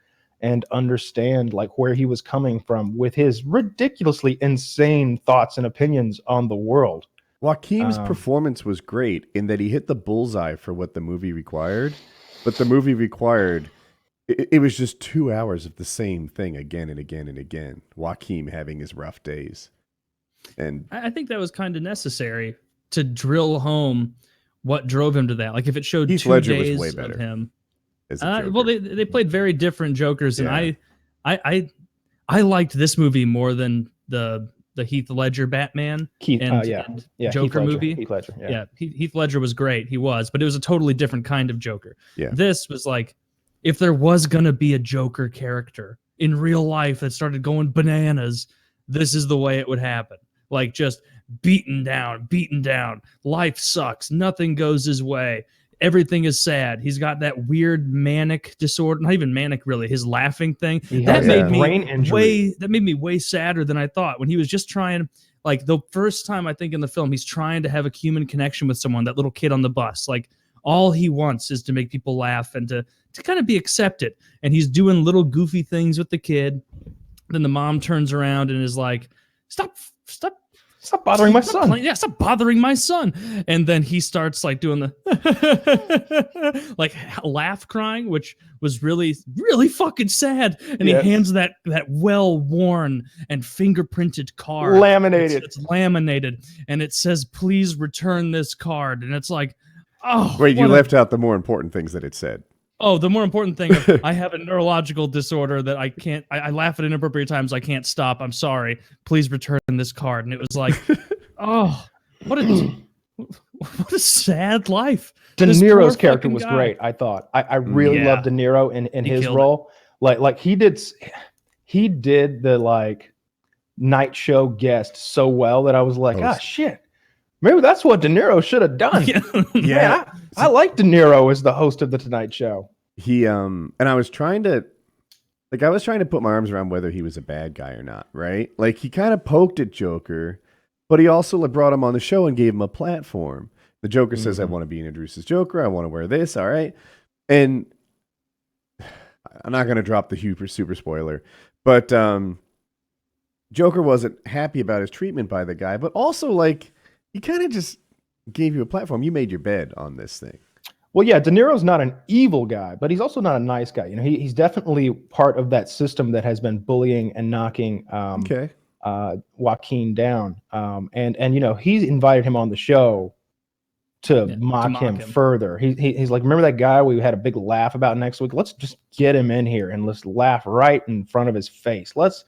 [SPEAKER 1] and understand like where he was coming from with his ridiculously insane thoughts and opinions on the world.
[SPEAKER 5] Joaquin's performance was great in that he hit the bullseye for what the movie required, but the movie required, it was just 2 hours of the same thing again and again and again. Joaquin having his rough days. And
[SPEAKER 2] I think that was kind of necessary to drill home what drove him to that. Like if it showed
[SPEAKER 5] Heath
[SPEAKER 2] 2
[SPEAKER 5] Ledger was
[SPEAKER 2] days
[SPEAKER 5] way
[SPEAKER 2] of
[SPEAKER 5] better
[SPEAKER 2] him.
[SPEAKER 5] as a Joker.
[SPEAKER 2] Well, they played very different Jokers, and
[SPEAKER 5] Yeah.
[SPEAKER 2] I liked this movie more than the Heath Ledger Batman and Joker movie.
[SPEAKER 1] Heath Ledger. Yeah.
[SPEAKER 2] Heath Ledger was great. He was, but it was a totally different kind of Joker.
[SPEAKER 5] Yeah.
[SPEAKER 2] This was like, if there was gonna be a Joker character in real life that started going bananas, this is the way it would happen. Like just beaten down. Life sucks. Nothing goes his way. Everything is sad. He's got that weird manic disorder. Not even manic, really. His laughing thing. That made me way sadder than I thought. When he was just trying, like the first time I think in the film, he's trying to have a human connection with someone. That little kid on the bus. Like all he wants is to make people laugh and to kind of be accepted. And he's doing little goofy things with the kid. Then the mom turns around and is like, "Stop
[SPEAKER 1] bothering my son."
[SPEAKER 2] Stop bothering my son. And then he starts like doing the like laugh crying, which was really, really fucking sad. And he hands that well-worn and fingerprinted card.
[SPEAKER 1] Laminated.
[SPEAKER 2] It's laminated. And it says, "Please return this card." And it's like, oh.
[SPEAKER 5] Wait, you left out the more important things that it said.
[SPEAKER 2] Oh, the more important thing, I have a neurological disorder that I can't, I laugh at inappropriate times. I can't stop. I'm sorry. Please return this card. And it was like, oh, what a sad life.
[SPEAKER 1] De Niro's character was great, I thought. I really loved De Niro in his role. Like he did the like night show guest so well that I was like, ah, shit. Maybe that's what De Niro should have done. Yeah. Man, I like De Niro as the host of the Tonight Show.
[SPEAKER 5] He and I was trying to put my arms around whether he was a bad guy or not, right? Like he kind of poked at Joker, but he also brought him on the show and gave him a platform. The Joker says, "I want to be introduced as Joker. I want to wear this." All right. And I'm not going to drop the super spoiler, but Joker wasn't happy about his treatment by the guy, but also like, he kind of just gave you a platform. You made your bed on this thing.
[SPEAKER 1] Well, yeah, De Niro's not an evil guy, but he's also not a nice guy. You know, he's definitely part of that system that has been bullying and knocking Joaquin down. And you know, he's invited him on the show to mock him further. He's like, remember that guy we had a big laugh about next week? Let's just get him in here and let's laugh right in front of his face. Let's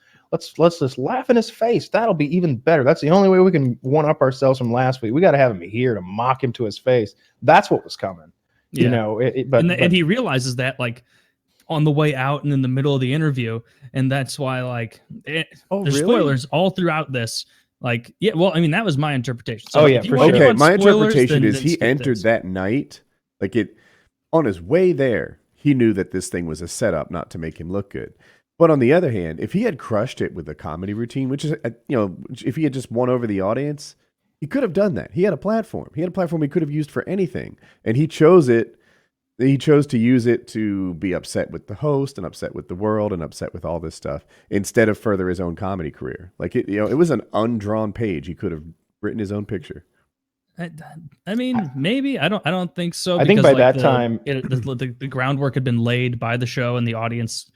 [SPEAKER 1] just laugh in his face. That'll be even better. That's the only way we can one up ourselves from last week. We got to have him here to mock him to his face. That's what was coming. Yeah. You know,
[SPEAKER 2] and he realizes that like on the way out and in the middle of the interview, and that's why like there's spoilers all throughout this. Like, yeah, well, I mean, that was my interpretation. So
[SPEAKER 5] for sure. Okay, my interpretation is he entered that night, like on his way there, he knew that this thing was a setup, not to make him look good. But on the other hand, if he had crushed it with a comedy routine, which is, if he had just won over the audience, he could have done that. He had a platform. He could have used for anything. And he chose it. He chose to use it to be upset with the host and upset with the world and upset with all this stuff instead of further his own comedy career. Like, it was an undrawn page. He could have written his own picture.
[SPEAKER 2] I mean, maybe. I don't think so.
[SPEAKER 1] I think by that time,
[SPEAKER 2] the groundwork had been laid by the show and the audience.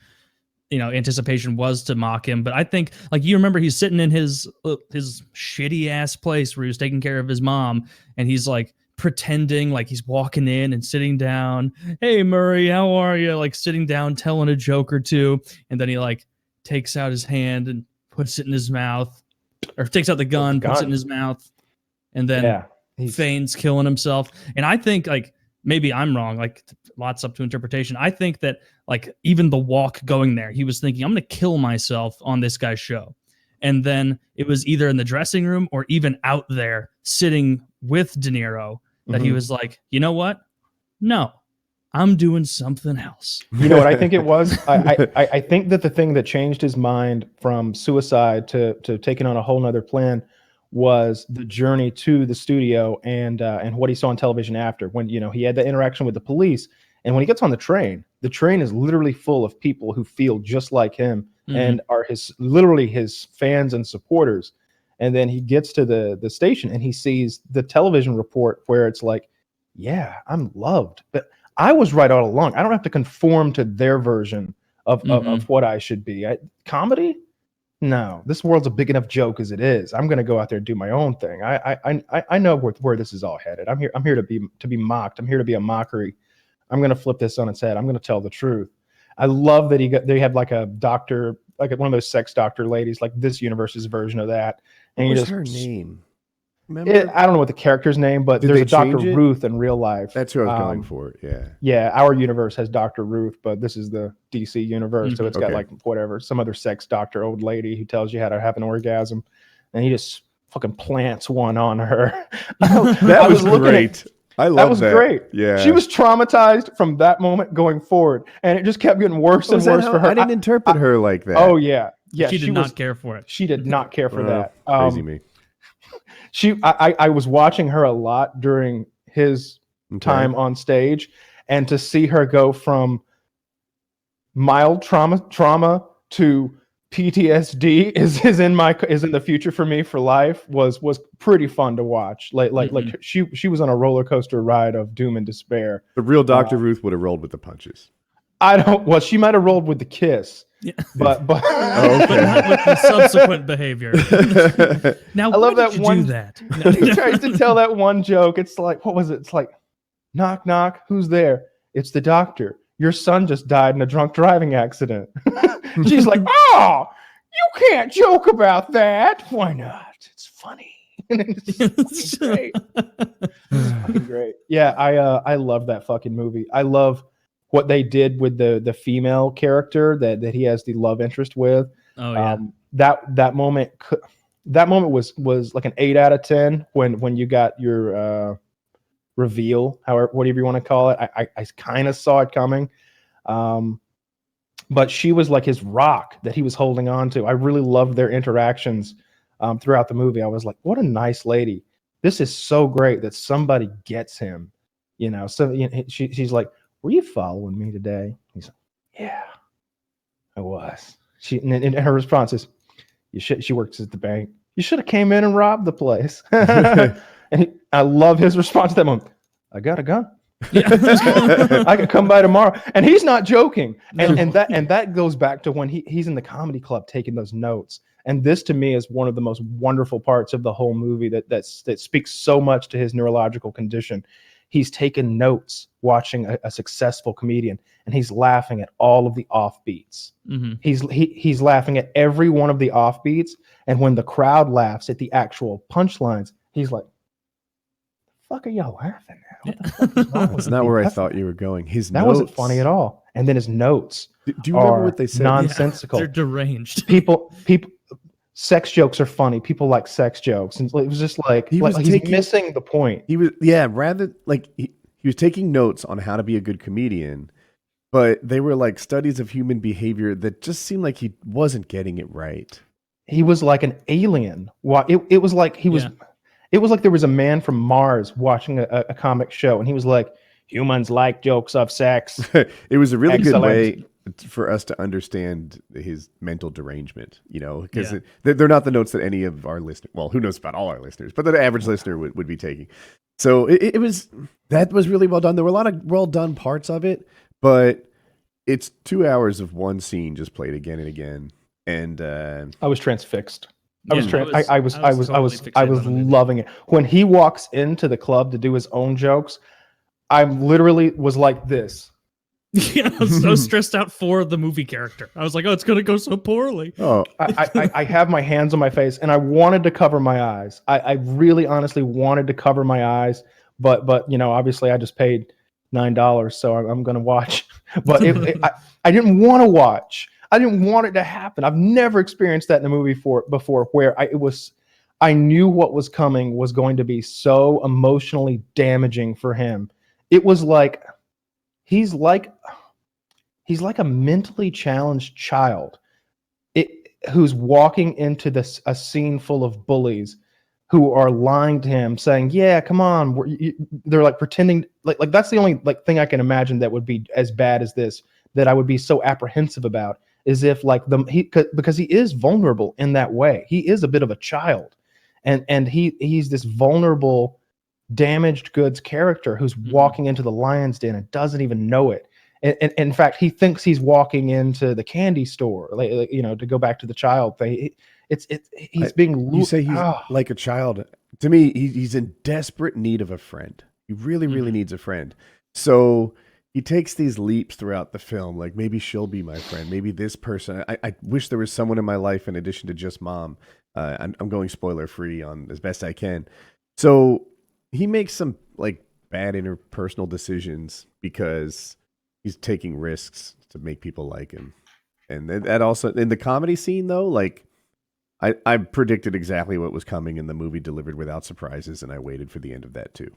[SPEAKER 2] Anticipation was to mock him, but I think, like, you remember he's sitting in his shitty ass place where he was taking care of his mom, and he's like pretending like he's walking in and sitting down. "Hey Murray, how are you?" Like sitting down, telling a joke or two, and then he like takes out his hand and puts it in his mouth, or takes out the gun, puts it in his mouth, and then feigns killing himself. And I think, like, maybe I'm wrong, like lots up to interpretation. I think that like even the walk going there, he was thinking, I'm going to kill myself on this guy's show. And then it was either in the dressing room or even out there sitting with De Niro that he was like, you know what? No, I'm doing something else.
[SPEAKER 1] You know what I think it was? I think that the thing that changed his mind from suicide to taking on a whole nother plan was the journey to the studio and what he saw on television after, when he had the interaction with the police, and when he gets on the train is literally full of people who feel just like him and are literally his fans and supporters. And then he gets to the station and he sees the television report where it's like, yeah, I'm loved, but I was right all along. I don't have to conform to their version of what I should be. Comedy. no, this world's a big enough joke as it is. I'm gonna go out there and do my own thing. I know where this is all headed. I'm here to be mocked. I'm here to be a mockery. I'm gonna flip this on its head. I'm gonna tell the truth. I love that they have like a doctor, like one of those sex doctor ladies, like this universe's version of that. And
[SPEAKER 5] What
[SPEAKER 1] you
[SPEAKER 5] was
[SPEAKER 1] just
[SPEAKER 5] her name? Remember?
[SPEAKER 1] I don't know what the character's name, but
[SPEAKER 5] Did
[SPEAKER 1] there's
[SPEAKER 5] they
[SPEAKER 1] a Dr.
[SPEAKER 5] change it?
[SPEAKER 1] Ruth in real life.
[SPEAKER 5] That's who I was going for. Yeah.
[SPEAKER 1] Yeah, our universe has Dr. Ruth, but this is the DC universe, so it's got
[SPEAKER 5] Okay.
[SPEAKER 1] like whatever, some other sex doctor, old lady who tells you how to have an orgasm, and he just fucking plants one on her.
[SPEAKER 5] That was great. I love that.
[SPEAKER 1] That was great.
[SPEAKER 5] Yeah.
[SPEAKER 1] She was traumatized from that moment going forward, and it just kept getting worse and worse for her.
[SPEAKER 5] I didn't interpret her like that.
[SPEAKER 1] Oh yeah, yeah.
[SPEAKER 2] She did not care for it.
[SPEAKER 1] She did not care for that.
[SPEAKER 5] Crazy me.
[SPEAKER 1] I was watching her a lot during his time on stage, and to see her go from mild trauma to PTSD is in the future for me for life was pretty fun to watch. Like she was on a roller coaster ride of doom and despair.
[SPEAKER 5] The real Dr. Ruth would have rolled with the punches.
[SPEAKER 1] She might have rolled with the kiss.
[SPEAKER 2] Yeah.
[SPEAKER 1] But
[SPEAKER 2] But not with the subsequent behavior. Now,
[SPEAKER 1] I love
[SPEAKER 2] why
[SPEAKER 1] that
[SPEAKER 2] did you
[SPEAKER 1] one.
[SPEAKER 2] do that?
[SPEAKER 1] He tries to tell that one joke. It's like, what was it? It's like, knock, knock. Who's there? It's the doctor. Your son just died in a drunk driving accident. She's like, oh, you can't joke about that. Why not? It's funny. It's great. It's fucking great. Yeah, I love that fucking movie. I love what they did with the female character that he has the love interest with.
[SPEAKER 2] Oh yeah.
[SPEAKER 1] That moment was like an 8 out of 10 when you got your reveal, whatever you want to call it. I kind of saw it coming. But she was like his rock that he was holding on to. I really loved their interactions throughout the movie. I was like, what a nice lady. This is so great that somebody gets him. So she's like, were you following me today? He's like, yeah, I was. And her response is, she works at the bank. You should have came in and robbed the place. And I love his response to that moment. I got a gun. Yeah. I could come by tomorrow. And he's not joking. And that goes back to when he's in the comedy club taking those notes. And this to me is one of the most wonderful parts of the whole movie that speaks so much to his neurological condition. He's taken notes watching a successful comedian, and he's laughing at all of the offbeats. Mm-hmm. He's laughing at every one of the offbeats. And when the crowd laughs at the actual punchlines, he's like, fuck are y'all laughing at? What the fuck is wrong with
[SPEAKER 5] That's not where I thought you were going.
[SPEAKER 1] That wasn't funny at all. And then his notes
[SPEAKER 5] do you remember what they said?
[SPEAKER 1] Nonsensical.
[SPEAKER 2] Yeah, they're deranged.
[SPEAKER 1] People sex jokes are funny. People like sex jokes. And it was just like he's missing the point.
[SPEAKER 5] He was he was taking notes on how to be a good comedian, but they were like studies of human behavior that just seemed like he wasn't getting it right.
[SPEAKER 1] He was like an alien. It was like he was. Yeah. It was like there was a man from Mars watching a comic show, and he was like, humans like jokes of sex.
[SPEAKER 5] It was a really good way for us to understand his mental derangement, because they're not the notes that any of our listeners, well, who knows about all our listeners, but the average listener would be taking. So that was really well done. There were a lot of well done parts of it, but it's 2 hours of one scene just played again and again. And
[SPEAKER 1] I was transfixed. I was loving it. When he walks into the club to do his own jokes, I literally was like this.
[SPEAKER 2] Yeah, I was so stressed out for the movie character. I was like, oh, it's going to go so poorly.
[SPEAKER 5] Oh,
[SPEAKER 1] I have my hands on my face, and I wanted to cover my eyes. I really honestly wanted to cover my eyes, but obviously I just paid $9, so I'm going to watch. But I didn't want to watch. I didn't want it to happen. I've never experienced that in a movie before where I knew what was coming was going to be so emotionally damaging for him. It was like he's like a mentally challenged child who's walking into a scene full of bullies who are lying to him, saying, "Yeah, come on." They're like pretending like that's the only thing I can imagine that would be as bad as this, that I would be so apprehensive about. Is if because he is vulnerable in that way. He is a bit of a child, and he's this vulnerable, damaged goods character who's walking into the lion's den and doesn't even know it. And in fact, he thinks he's walking into the candy store, to go back to the child thing. He's being.
[SPEAKER 5] You say he's like a child. To me, he's in desperate need of a friend. He really, really needs a friend. So he takes these leaps throughout the film. Like, maybe she'll be my friend. Maybe this person. I wish there was someone in my life in addition to just mom. I'm going spoiler free on as best I can. So he makes some like bad interpersonal decisions because he's taking risks to make people like him. And that also in the comedy scene though, like I predicted exactly what was coming, and the movie delivered without surprises, and I waited for the end of that too.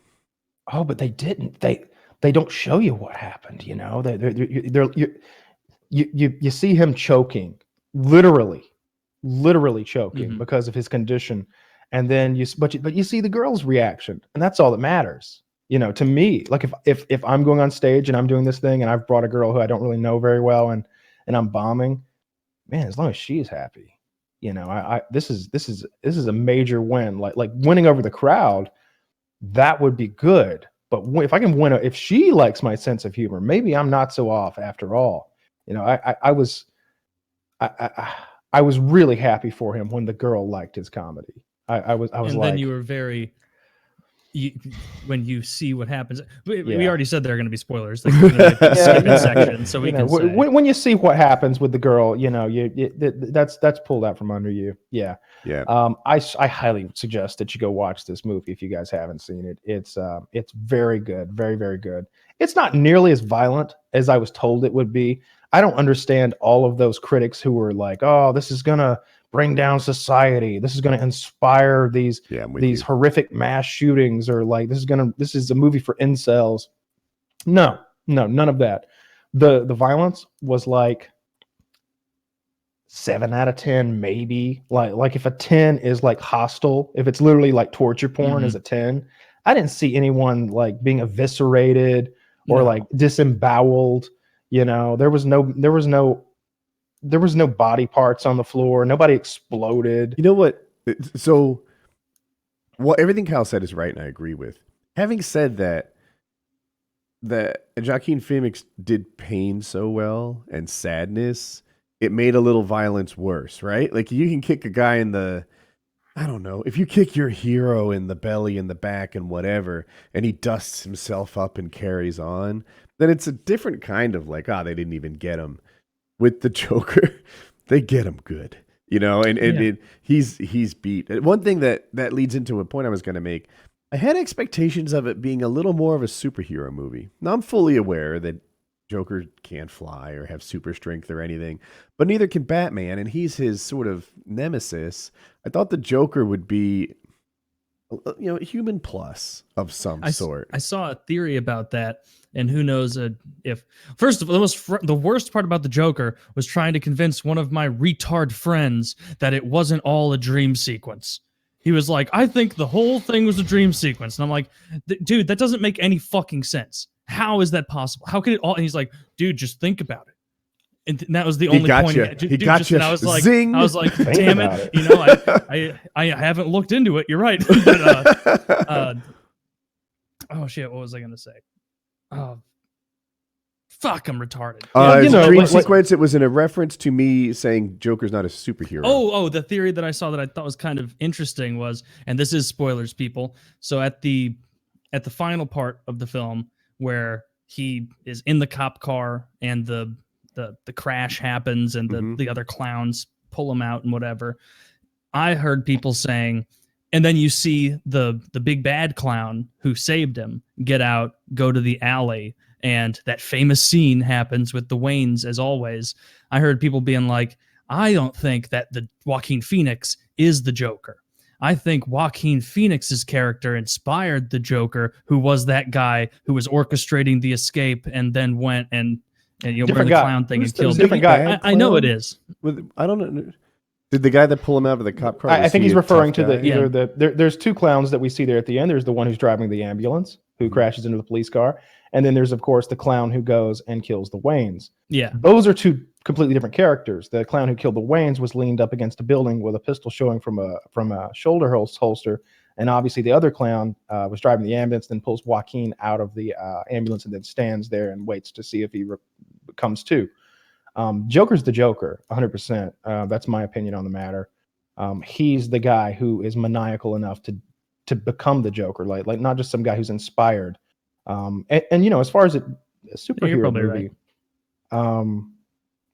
[SPEAKER 1] Oh, but they didn't. They don't show you what happened. You see him choking, literally choking because of his condition, and then you see the girl's reaction, and that's all that matters. To me, like if I'm going on stage and I'm doing this thing, and I've brought a girl who I don't really know very well, and I'm bombing, man, as long as she's happy. This is a major win. Like winning over the crowd, that would be good. But if I can win, if she likes my sense of humor, maybe I'm not so off after all. I was really happy for him when the girl liked his comedy. I was
[SPEAKER 2] and
[SPEAKER 1] like,
[SPEAKER 2] then you were very. When you see what happens, we already said there are going to be spoilers. Like, section, so we can say.
[SPEAKER 1] When you see what happens with the girl, that's pulled out from under you. Yeah. I highly suggest that you go watch this movie if you guys haven't seen it. It's very good, very, very good. It's not nearly as violent as I was told it would be. I don't understand all of those critics who were like, "Oh, this is gonna bring down society. This is going to inspire these horrific mass shootings," or like this is a movie for incels. No, none of that. The violence was like 7 out of 10, maybe. Like if a 10 is like hostile, if it's literally like torture porn is a 10. I didn't see anyone like being eviscerated or like disemboweled. There was no body parts on the floor. Nobody exploded.
[SPEAKER 5] You know what? So, everything Kyle said is right, and I agree with. Having said that Joaquin Phoenix did pain so well and sadness, it made a little violence worse, right? Like, you can kick a guy in the, I don't know, if you kick your hero in the belly, in the back, and whatever, and he dusts himself up and carries on, then it's a different kind of like, they didn't even get him. With the Joker, they get him good, and he's beat. One thing that leads into a point I was going to make. I had expectations of it being a little more of a superhero movie. Now, I'm fully aware that Joker can't fly or have super strength or anything, but neither can Batman, and he's his sort of nemesis. I thought the Joker would be, human plus of some sort.
[SPEAKER 2] I saw a theory about that. And who knows if first of all, the worst part about the Joker was trying to convince one of my retard friends that it wasn't all a dream sequence. He was like, "I think the whole thing was a dream sequence," and I'm like, "Dude, that doesn't make any fucking sense. How is that possible? How could it all?" And he's like, "Dude, just think about it." And that was the only point.
[SPEAKER 5] He got you.
[SPEAKER 2] And I was like,
[SPEAKER 5] Zing.
[SPEAKER 2] "Damn it!" I haven't looked into it. You're right. But, oh shit! What was I gonna say? Oh, fuck, I'm retarded.
[SPEAKER 5] Dream sequence, it was in a reference to me saying Joker's not a superhero.
[SPEAKER 2] Oh, the theory that I saw that I thought was kind of interesting was, and this is spoilers, people. So at the final part of the film where he is in the cop car and the crash happens and the other clowns pull him out and whatever, I heard people saying, and then you see the big bad clown who saved him get out, go to the alley, and that famous scene happens with the Waynes as always. I heard people being like, I don't think that the Joaquin Phoenix is the Joker. I think Joaquin Phoenix's character inspired the Joker, who was that guy who was orchestrating the escape and then went and wearing the clown thing and killed him.
[SPEAKER 1] Different guy.
[SPEAKER 2] I know it is.
[SPEAKER 5] I don't know. Did the guy that pulled him out of the cop car?
[SPEAKER 1] I think he's referring to there's two clowns that we see there at the end. There's the one who's driving the ambulance who crashes into the police car. And then there's, of course, the clown who goes and kills the Waynes.
[SPEAKER 2] Yeah.
[SPEAKER 1] Those are two completely different characters. The clown who killed the Waynes was leaned up against a building with a pistol showing from a shoulder holster. And obviously the other clown was driving the ambulance, then pulls Joaquin out of the ambulance and then stands there and waits to see if he comes to. Joker's the Joker, 100%. That's my opinion on the matter. He's the guy who is maniacal enough to become the Joker, like not just some guy who's inspired. And you know, as far as a superhero movie, right.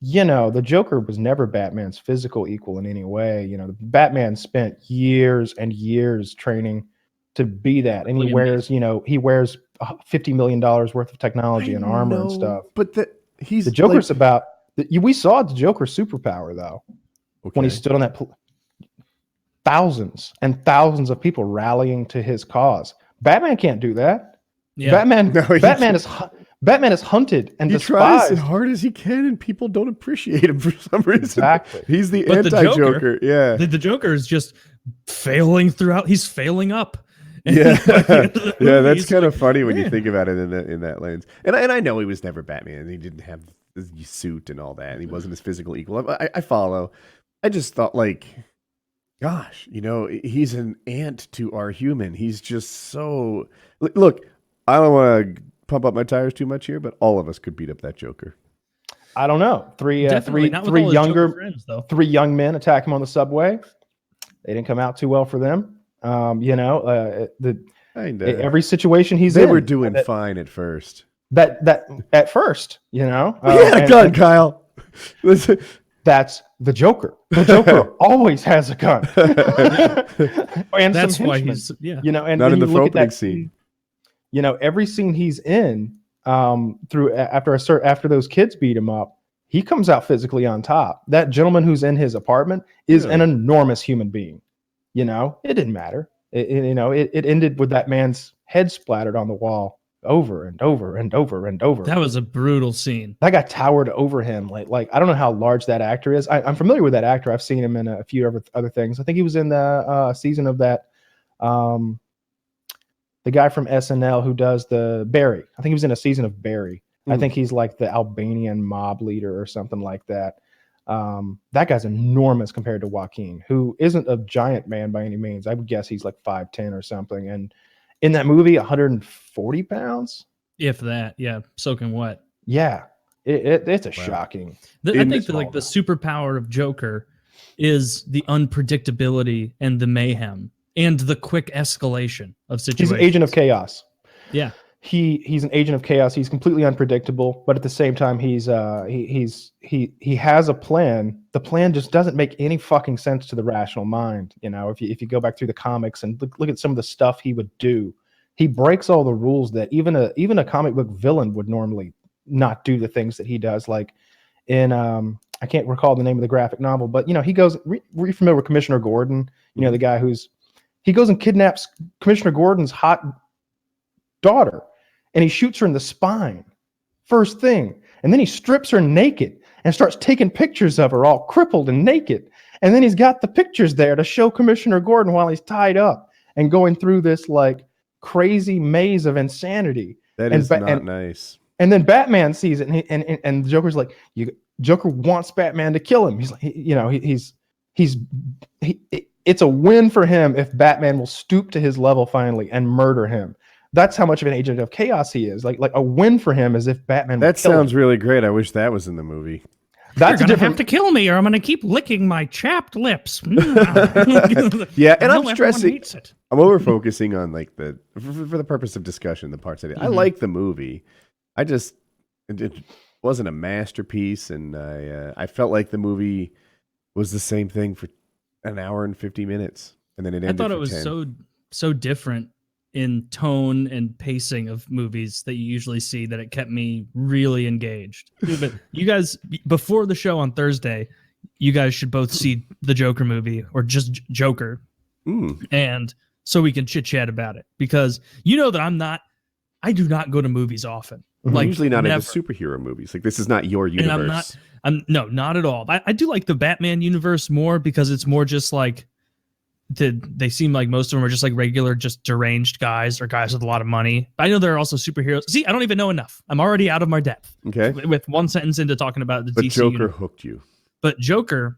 [SPEAKER 1] You know, the Joker was never Batman's physical equal in any way. You know, Batman spent years and years training to be that, and he wears $50 million worth of technology and armor and stuff.
[SPEAKER 5] But the
[SPEAKER 1] Joker's about. We saw the Joker's superpower though, when he stood on that. Thousands and thousands of people rallying to his cause. Batman can't do that. Yeah. Batman is hunted and despised.
[SPEAKER 5] He tries as hard as he can, and people don't appreciate him for some reason.
[SPEAKER 1] Exactly.
[SPEAKER 5] He's the anti-Joker. Yeah.
[SPEAKER 2] The Joker is just failing throughout. He's failing up.
[SPEAKER 5] Yeah. Yeah, that's kind of funny when you think about it in that lens. And I know he was never Batman. He didn't have the suit and all that. And he wasn't his physical equal. I follow. I just thought, like, gosh, you know, he's an ant to our human. He's just so... Look, I don't want to pump up my tires too much here, but all of us could beat up that Joker.
[SPEAKER 1] I don't know. Three young men attack him on the subway. They didn't come out too well for them. Every situation
[SPEAKER 5] they were doing fine at first.
[SPEAKER 1] At first, you know.
[SPEAKER 5] He had a gun, Kyle.
[SPEAKER 1] That's the Joker. The Joker always has a gun. And
[SPEAKER 2] that's
[SPEAKER 1] some
[SPEAKER 2] why
[SPEAKER 1] henchmen,
[SPEAKER 2] he's
[SPEAKER 1] you know, and
[SPEAKER 5] not in the
[SPEAKER 1] look
[SPEAKER 5] opening
[SPEAKER 1] at that
[SPEAKER 5] scene.
[SPEAKER 1] You know, every scene he's in, after those kids beat him up, he comes out physically on top. That gentleman who's in his apartment is an enormous human being. You know, it didn't matter. It ended with that man's head splattered on the wall over and over and over and over.
[SPEAKER 2] That was a brutal scene.
[SPEAKER 1] That guy towered over him. Like I don't know how large that actor is. I'm familiar with that actor. I've seen him in a few other things. I think he was in the season of that. The guy from SNL who does the Barry. I think he was in a season of Barry. I think he's like the Albanian mob leader or something like that. That guy's enormous compared to Joaquin, who isn't a giant man by any means. I would guess he's like 5'10" or something. And in that movie, 140 pounds?
[SPEAKER 2] If that, yeah. Soaking wet.
[SPEAKER 1] Yeah. It's shocking.
[SPEAKER 2] I think that, like, the superpower of Joker is the unpredictability and the mayhem and the quick escalation of situations.
[SPEAKER 1] He's an agent of chaos.
[SPEAKER 2] Yeah.
[SPEAKER 1] He's an agent of chaos. He's completely unpredictable, but at the same time, he has a plan. The plan just doesn't make any fucking sense to the rational mind. You know, if you go back through the comics and look at some of the stuff he would do, he breaks all the rules that even a comic book villain would normally not do the things that he does. Like in I can't recall the name of the graphic novel, but you know, he goes. Were you familiar with Commissioner Gordon? You know, the guy he goes and kidnaps Commissioner Gordon's hot daughter. And he shoots her in the spine, first thing. And then he strips her naked and starts taking pictures of her all crippled and naked. And then he's got the pictures there to show Commissioner Gordon while he's tied up and going through this like crazy maze of insanity.
[SPEAKER 5] That is not nice.
[SPEAKER 1] And then Batman sees it, and the Joker's like, Joker wants Batman to kill him. He's like, it's a win for him if Batman will stoop to his level finally and murder him. That's how much of an agent of chaos he is. Like a win for him is if Batman.
[SPEAKER 5] That sounds really great. I wish that was in the movie.
[SPEAKER 2] You're gonna have to kill me, or I'm gonna keep licking my chapped lips.
[SPEAKER 5] Yeah, and I'm stressing. I'm over focusing on like for the purpose of discussion, the parts I did. I like the movie. It wasn't a masterpiece, and I felt like the movie was the same thing for an hour and 50 minutes, and then it ended.
[SPEAKER 2] I thought it was
[SPEAKER 5] 10.
[SPEAKER 2] so different in tone and pacing of movies that you usually see that it kept me really engaged. But you guys, before the show on Thursday, you guys should both see the Joker movie or just Joker. And so we can chit chat about it, because you know that I do not go to movies often.
[SPEAKER 5] Like, usually not into superhero movies. Like, this is not your universe.
[SPEAKER 2] No, not at all. I do like the Batman universe more, because it's more just like, they seem like most of them are just like regular, just deranged guys or guys with a lot of money. I know there are also superheroes. See, I don't even know enough. I'm already out of my depth.
[SPEAKER 5] Okay.
[SPEAKER 2] With one sentence into talking about the DC
[SPEAKER 5] Joker
[SPEAKER 2] universe.
[SPEAKER 5] hooked you.
[SPEAKER 2] But Joker,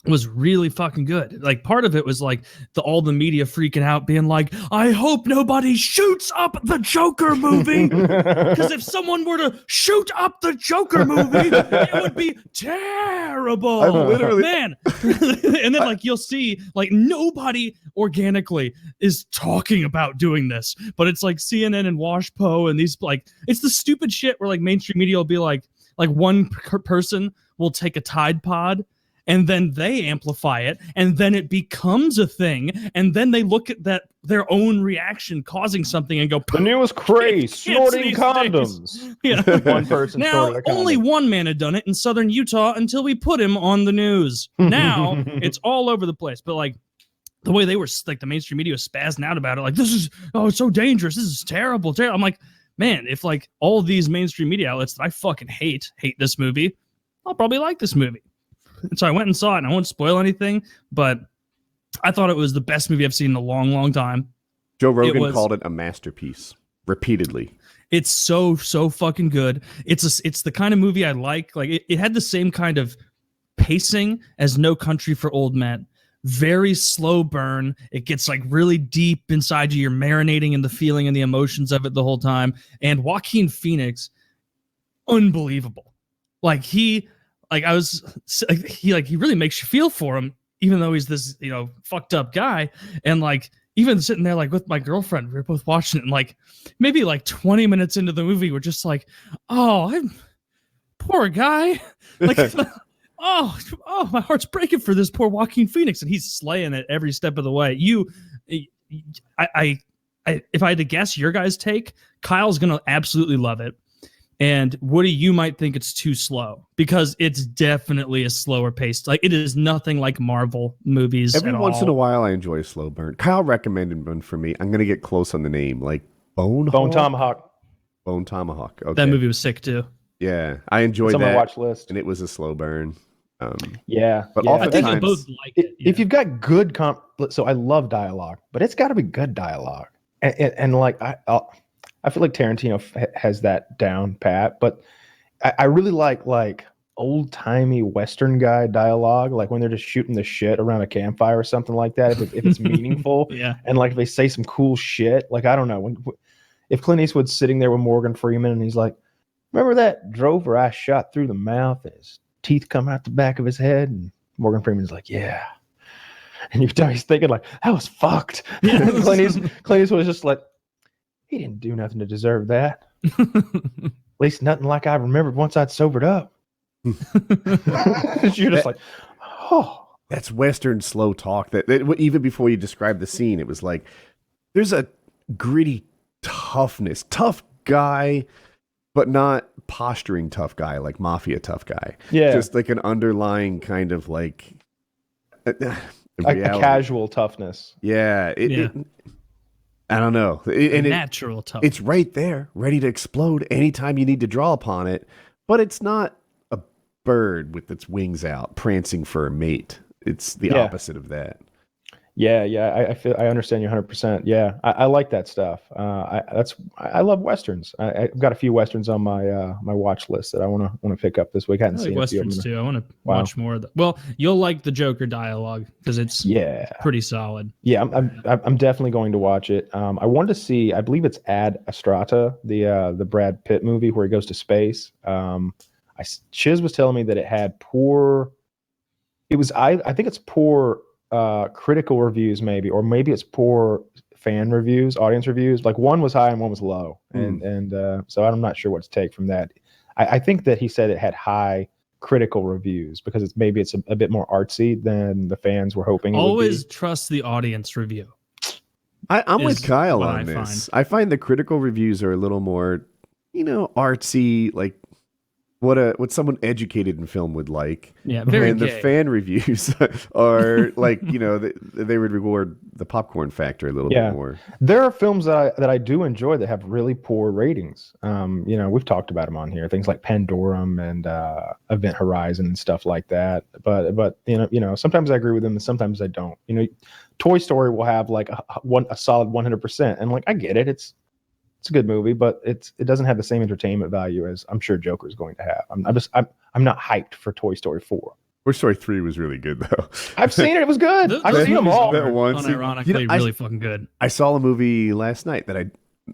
[SPEAKER 2] was really fucking good. Like part of it was like all the media freaking out, being like, I hope nobody shoots up the Joker movie. Because if someone were to shoot up the Joker movie, it would be terrible.
[SPEAKER 5] I'm literally
[SPEAKER 2] man. And then like you'll see like nobody organically is talking about doing this, but it's like CNN and WashPo and these like it's the stupid shit where like mainstream media will be like one person will take a Tide Pod and then they amplify it, and then it becomes a thing, and then they look at that their own reaction causing something and go,
[SPEAKER 1] the newest craze, snorting condoms.
[SPEAKER 2] Yeah.
[SPEAKER 1] One person
[SPEAKER 2] now,
[SPEAKER 1] snorted a condom.
[SPEAKER 2] only one man had done it in southern Utah until we put him on the news. Now, it's all over the place. But, like, the way they were, like, the mainstream media was spazzing out about it, like, this is, it's so dangerous. This is terrible. I'm like, man, if, like, all these mainstream media outlets that I fucking hate this movie, I'll probably like this movie. And so I went and saw it, and I won't spoil anything, but I thought it was the best movie I've seen in a long, long time.
[SPEAKER 5] Joe Rogan called it a masterpiece repeatedly.
[SPEAKER 2] It's so fucking good. It's the kind of movie I like. Like it had the same kind of pacing as No Country for Old Men. Very slow burn. It gets like really deep inside you. You're marinating in the feeling and the emotions of it the whole time. And Joaquin Phoenix, unbelievable. Like he really makes you feel for him, even though he's this, fucked up guy. And like, even sitting there, like with my girlfriend, we were both watching it, and like maybe like 20 minutes into the movie, we're just like, I'm poor guy. Like, oh, my heart's breaking for this poor Joaquin Phoenix. And he's slaying it every step of the way. If I had to guess your guys' take, Kyle's going to absolutely love it. And Woody, you might think it's too slow because it's definitely a slower pace. Like it is nothing like Marvel movies.
[SPEAKER 5] Every once in a while, I enjoy a slow burn. Kyle recommended one for me. I'm gonna get close on the name, like Bone
[SPEAKER 1] Tomahawk.
[SPEAKER 5] Bone Tomahawk. Okay.
[SPEAKER 2] That movie was sick too.
[SPEAKER 5] Yeah, I enjoyed
[SPEAKER 1] it's on
[SPEAKER 5] that.
[SPEAKER 1] my watch list,
[SPEAKER 5] and it was a slow burn.
[SPEAKER 1] But
[SPEAKER 2] I think you both like it. Yeah.
[SPEAKER 1] If you've got good so I love dialogue, but it's got to be good dialogue, and like I feel like Tarantino has that down pat, but I really like old timey Western guy dialogue, like when they're just shooting the shit around a campfire or something like that. If it's meaningful,
[SPEAKER 2] yeah,
[SPEAKER 1] and like if they say some cool shit, like I don't know if Clint Eastwood's sitting there with Morgan Freeman and he's like, "Remember that Drover I shot through the mouth and his teeth come out the back of his head?" And Morgan Freeman's like, "Yeah," and he's thinking like, "That was fucked." Yeah. Clint Eastwood was just like, he didn't do nothing to deserve that. At least nothing like I remembered once I'd sobered up. You're just like, oh.
[SPEAKER 5] That's Western slow talk. That even before you describe the scene, it was like, there's a gritty toughness. Tough guy, but not posturing tough guy, like mafia tough guy.
[SPEAKER 1] Yeah.
[SPEAKER 5] Just like an underlying kind of like...
[SPEAKER 1] a casual toughness.
[SPEAKER 5] Yeah. I don't know.
[SPEAKER 2] Natural tough.
[SPEAKER 5] It's right there, ready to explode anytime you need to draw upon it. But it's not a bird with its wings out, prancing for a mate. It's the opposite of that.
[SPEAKER 1] Yeah. I understand you 100%. Yeah, I like that stuff. I love westerns. I've got a few westerns on my my watch list that I want to pick up this week. I hadn't seen
[SPEAKER 2] westerns too. I want to watch more of them. Well, you'll like the Joker dialogue because it's pretty solid. Yeah,
[SPEAKER 1] I'm definitely going to watch it. I wanted to see. I believe it's Ad Astra, the Brad Pitt movie where he goes to space. Chiz was telling me that it had poor. It was I think it's poor. Critical reviews maybe, or maybe it's poor fan reviews, audience reviews. Like one was high and one was low, and so I'm not sure what to take from that. I think that he said it had high critical reviews because it's a bit more artsy than the fans were hoping.
[SPEAKER 2] Always trust the audience review.
[SPEAKER 5] I'm with Kyle on this. I find the critical reviews are a little more, artsy, like what someone educated in film would like.
[SPEAKER 2] Yeah, very
[SPEAKER 5] and
[SPEAKER 2] gay.
[SPEAKER 5] The fan reviews are like, they would reward the popcorn factor a little bit more.
[SPEAKER 1] There are films that I do enjoy that have really poor ratings. We've talked about them on here, things like Pandorum and Event Horizon and stuff like that. But sometimes I agree with them and sometimes I don't. Toy Story will have like a solid 100%, and like I get it, it's a good movie, but it doesn't have the same entertainment value as I'm sure Joker is going to have. I'm not hyped for Toy Story 4.
[SPEAKER 5] Toy Story 3 was really good though.
[SPEAKER 1] I've seen it. It was good.
[SPEAKER 2] Those
[SPEAKER 1] I've seen them
[SPEAKER 2] movies
[SPEAKER 1] all.
[SPEAKER 5] That
[SPEAKER 2] are
[SPEAKER 5] one scene.
[SPEAKER 2] unironically
[SPEAKER 5] You know,
[SPEAKER 2] really fucking good.
[SPEAKER 5] I saw a movie last night that I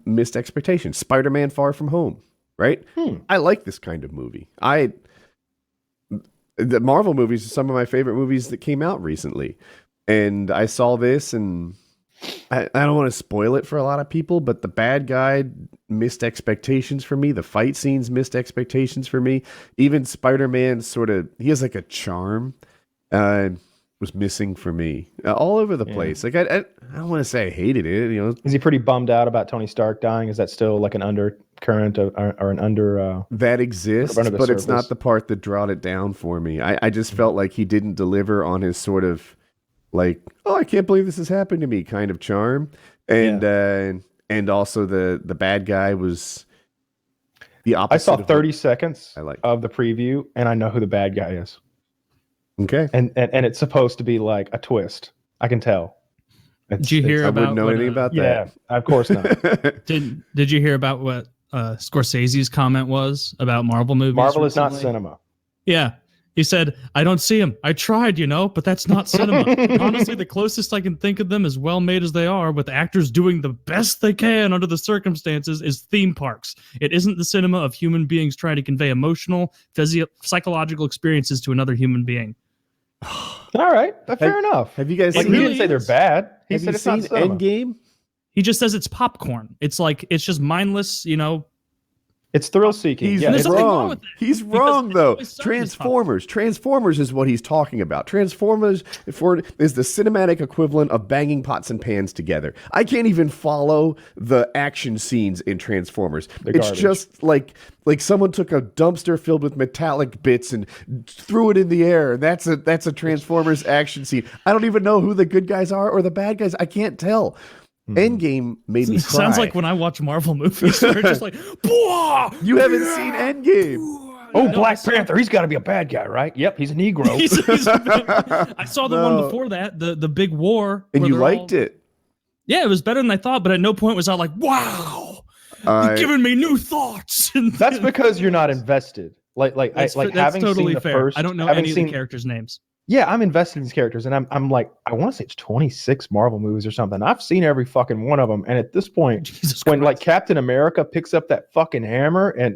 [SPEAKER 5] missed expectations. Spider-Man: Far From Home. Right? I like this kind of movie. The Marvel movies are some of my favorite movies that came out recently, and I saw this, and I don't want to spoil it for a lot of people, but the bad guy missed expectations for me. The fight scenes missed expectations for me. Even Spider-Man he has like a charm. Was missing for me all over the place. Like I don't want to say I hated it. You know,
[SPEAKER 1] Is he pretty bummed out about Tony Stark dying? Is that still like an undercurrent or an under?
[SPEAKER 5] That exists,
[SPEAKER 1] under the
[SPEAKER 5] but it's
[SPEAKER 1] surface?
[SPEAKER 5] not the part that brought it down for me. I just felt like he didn't deliver on his sort of like, oh, I can't believe this has happened to me kind of charm, and also the bad guy was the opposite.
[SPEAKER 1] I saw
[SPEAKER 5] of
[SPEAKER 1] 30 seconds
[SPEAKER 5] I like.
[SPEAKER 1] of the preview, and I know who the bad guy is.
[SPEAKER 5] Okay,
[SPEAKER 1] And it's supposed to be like a twist. I can tell.
[SPEAKER 2] Did you hear
[SPEAKER 5] I
[SPEAKER 2] about
[SPEAKER 5] wouldn't know
[SPEAKER 2] what,
[SPEAKER 5] anything about
[SPEAKER 1] Yeah,
[SPEAKER 5] that.
[SPEAKER 1] of course not.
[SPEAKER 2] Did you hear about what Scorsese's comment was about Marvel movies?
[SPEAKER 1] Marvel is not
[SPEAKER 2] recently?
[SPEAKER 1] cinema.
[SPEAKER 2] Yeah. He said, I don't see them. I tried, but that's not cinema. Honestly, the closest I can think of them, as well made as they are, with actors doing the best they can under the circumstances, is theme parks. It isn't the cinema of human beings trying to convey emotional, psychological experiences to another human being.
[SPEAKER 1] All right, fair enough.
[SPEAKER 5] Have you guys
[SPEAKER 1] Like,
[SPEAKER 5] seen?
[SPEAKER 1] he
[SPEAKER 2] really
[SPEAKER 1] didn't say they're
[SPEAKER 2] is.
[SPEAKER 1] bad. He
[SPEAKER 5] Have
[SPEAKER 1] said
[SPEAKER 5] you
[SPEAKER 1] it's not
[SPEAKER 5] seen
[SPEAKER 1] cinema.
[SPEAKER 5] Endgame?
[SPEAKER 2] He just says it's popcorn. It's just mindless,
[SPEAKER 1] It's thrill seeking.
[SPEAKER 5] He's
[SPEAKER 1] Yeah,
[SPEAKER 2] there's
[SPEAKER 1] it's
[SPEAKER 2] nothing wrong
[SPEAKER 5] wrong.
[SPEAKER 2] with it,
[SPEAKER 5] He's
[SPEAKER 2] because
[SPEAKER 5] wrong
[SPEAKER 2] it's
[SPEAKER 5] though.
[SPEAKER 2] always something that's
[SPEAKER 5] Transformers is what he's talking about. Transformers is the cinematic equivalent of banging pots and pans together. I can't even follow the action scenes in Transformers.
[SPEAKER 1] They're
[SPEAKER 5] It's
[SPEAKER 1] garbage.
[SPEAKER 5] just like someone took a dumpster filled with metallic bits and threw it in the air. That's a Transformers action scene. I don't even know who the good guys are or the bad guys. I can't tell. Endgame made me cry.
[SPEAKER 2] Sounds like when I watch Marvel movies, they're just like, "Bwah!"
[SPEAKER 5] You haven't seen Endgame.
[SPEAKER 1] Oh,
[SPEAKER 2] No,
[SPEAKER 1] Black Panther. He's got to be a bad guy, right? Yep, he's a Negro.
[SPEAKER 2] I saw the one before that, the big war,
[SPEAKER 5] And
[SPEAKER 2] where
[SPEAKER 5] you
[SPEAKER 2] they're
[SPEAKER 5] liked
[SPEAKER 2] all-
[SPEAKER 5] it.
[SPEAKER 2] Yeah, it was better than I thought, but at no point was I like, "Wow, you're giving me new thoughts."
[SPEAKER 1] That's because you're not invested.
[SPEAKER 2] that's
[SPEAKER 1] Having
[SPEAKER 2] totally
[SPEAKER 1] seen the
[SPEAKER 2] fair.
[SPEAKER 1] first,
[SPEAKER 2] I don't know
[SPEAKER 1] having
[SPEAKER 2] any of
[SPEAKER 1] seen,
[SPEAKER 2] the characters' names.
[SPEAKER 1] Yeah, I'm invested in these characters, and I'm like, I want to say it's 26 Marvel movies or something. I've seen every fucking one of them, and at this point,
[SPEAKER 2] Jesus
[SPEAKER 1] when
[SPEAKER 2] Christ.
[SPEAKER 1] like Captain America picks up that fucking hammer, and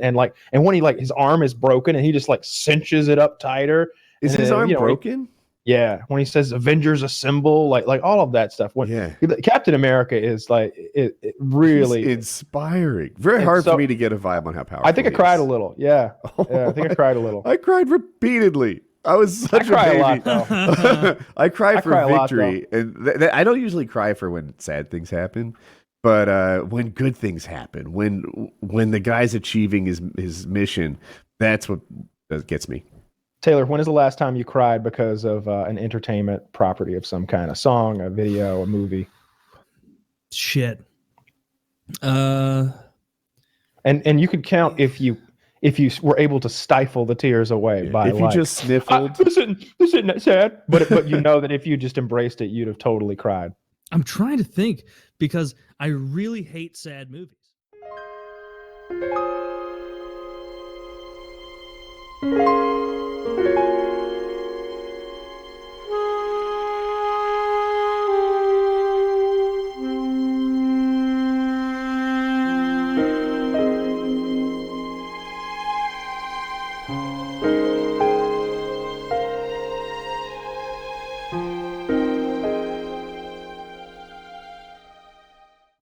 [SPEAKER 1] when he like his arm is broken, and he just like cinches it up tighter.
[SPEAKER 5] Is
[SPEAKER 1] and
[SPEAKER 5] his
[SPEAKER 1] then,
[SPEAKER 5] arm
[SPEAKER 1] you know,
[SPEAKER 5] broken?
[SPEAKER 1] Yeah, when he says Avengers Assemble, like all of that stuff. When
[SPEAKER 5] Yeah.
[SPEAKER 1] Captain America is like it really.
[SPEAKER 5] He's inspiring. Very
[SPEAKER 1] And
[SPEAKER 5] hard
[SPEAKER 1] so-
[SPEAKER 5] for me to get a vibe on how powerful
[SPEAKER 1] I think I
[SPEAKER 5] he
[SPEAKER 1] cried
[SPEAKER 5] is.
[SPEAKER 1] a little. Yeah, I think I cried a little.
[SPEAKER 5] I cried repeatedly. I was such
[SPEAKER 1] cry
[SPEAKER 5] a
[SPEAKER 1] a lot,
[SPEAKER 5] baby.
[SPEAKER 1] though.
[SPEAKER 5] I cry
[SPEAKER 1] I
[SPEAKER 5] for
[SPEAKER 1] cry a lot,
[SPEAKER 5] victory, and I don't usually cry for when sad things happen, but when good things happen, when the guy's achieving his mission, that's what gets me.
[SPEAKER 1] Taylor, when is the last time you cried because of an entertainment property of some kind, a song, a video, a movie?
[SPEAKER 2] Shit.
[SPEAKER 1] And you could count if you were able to stifle the tears away by
[SPEAKER 5] If you
[SPEAKER 1] like,
[SPEAKER 5] just sniffled,
[SPEAKER 1] this isn't sad, but you know that if you just embraced it, you'd have totally cried.
[SPEAKER 2] I'm trying to think because I really hate sad movies.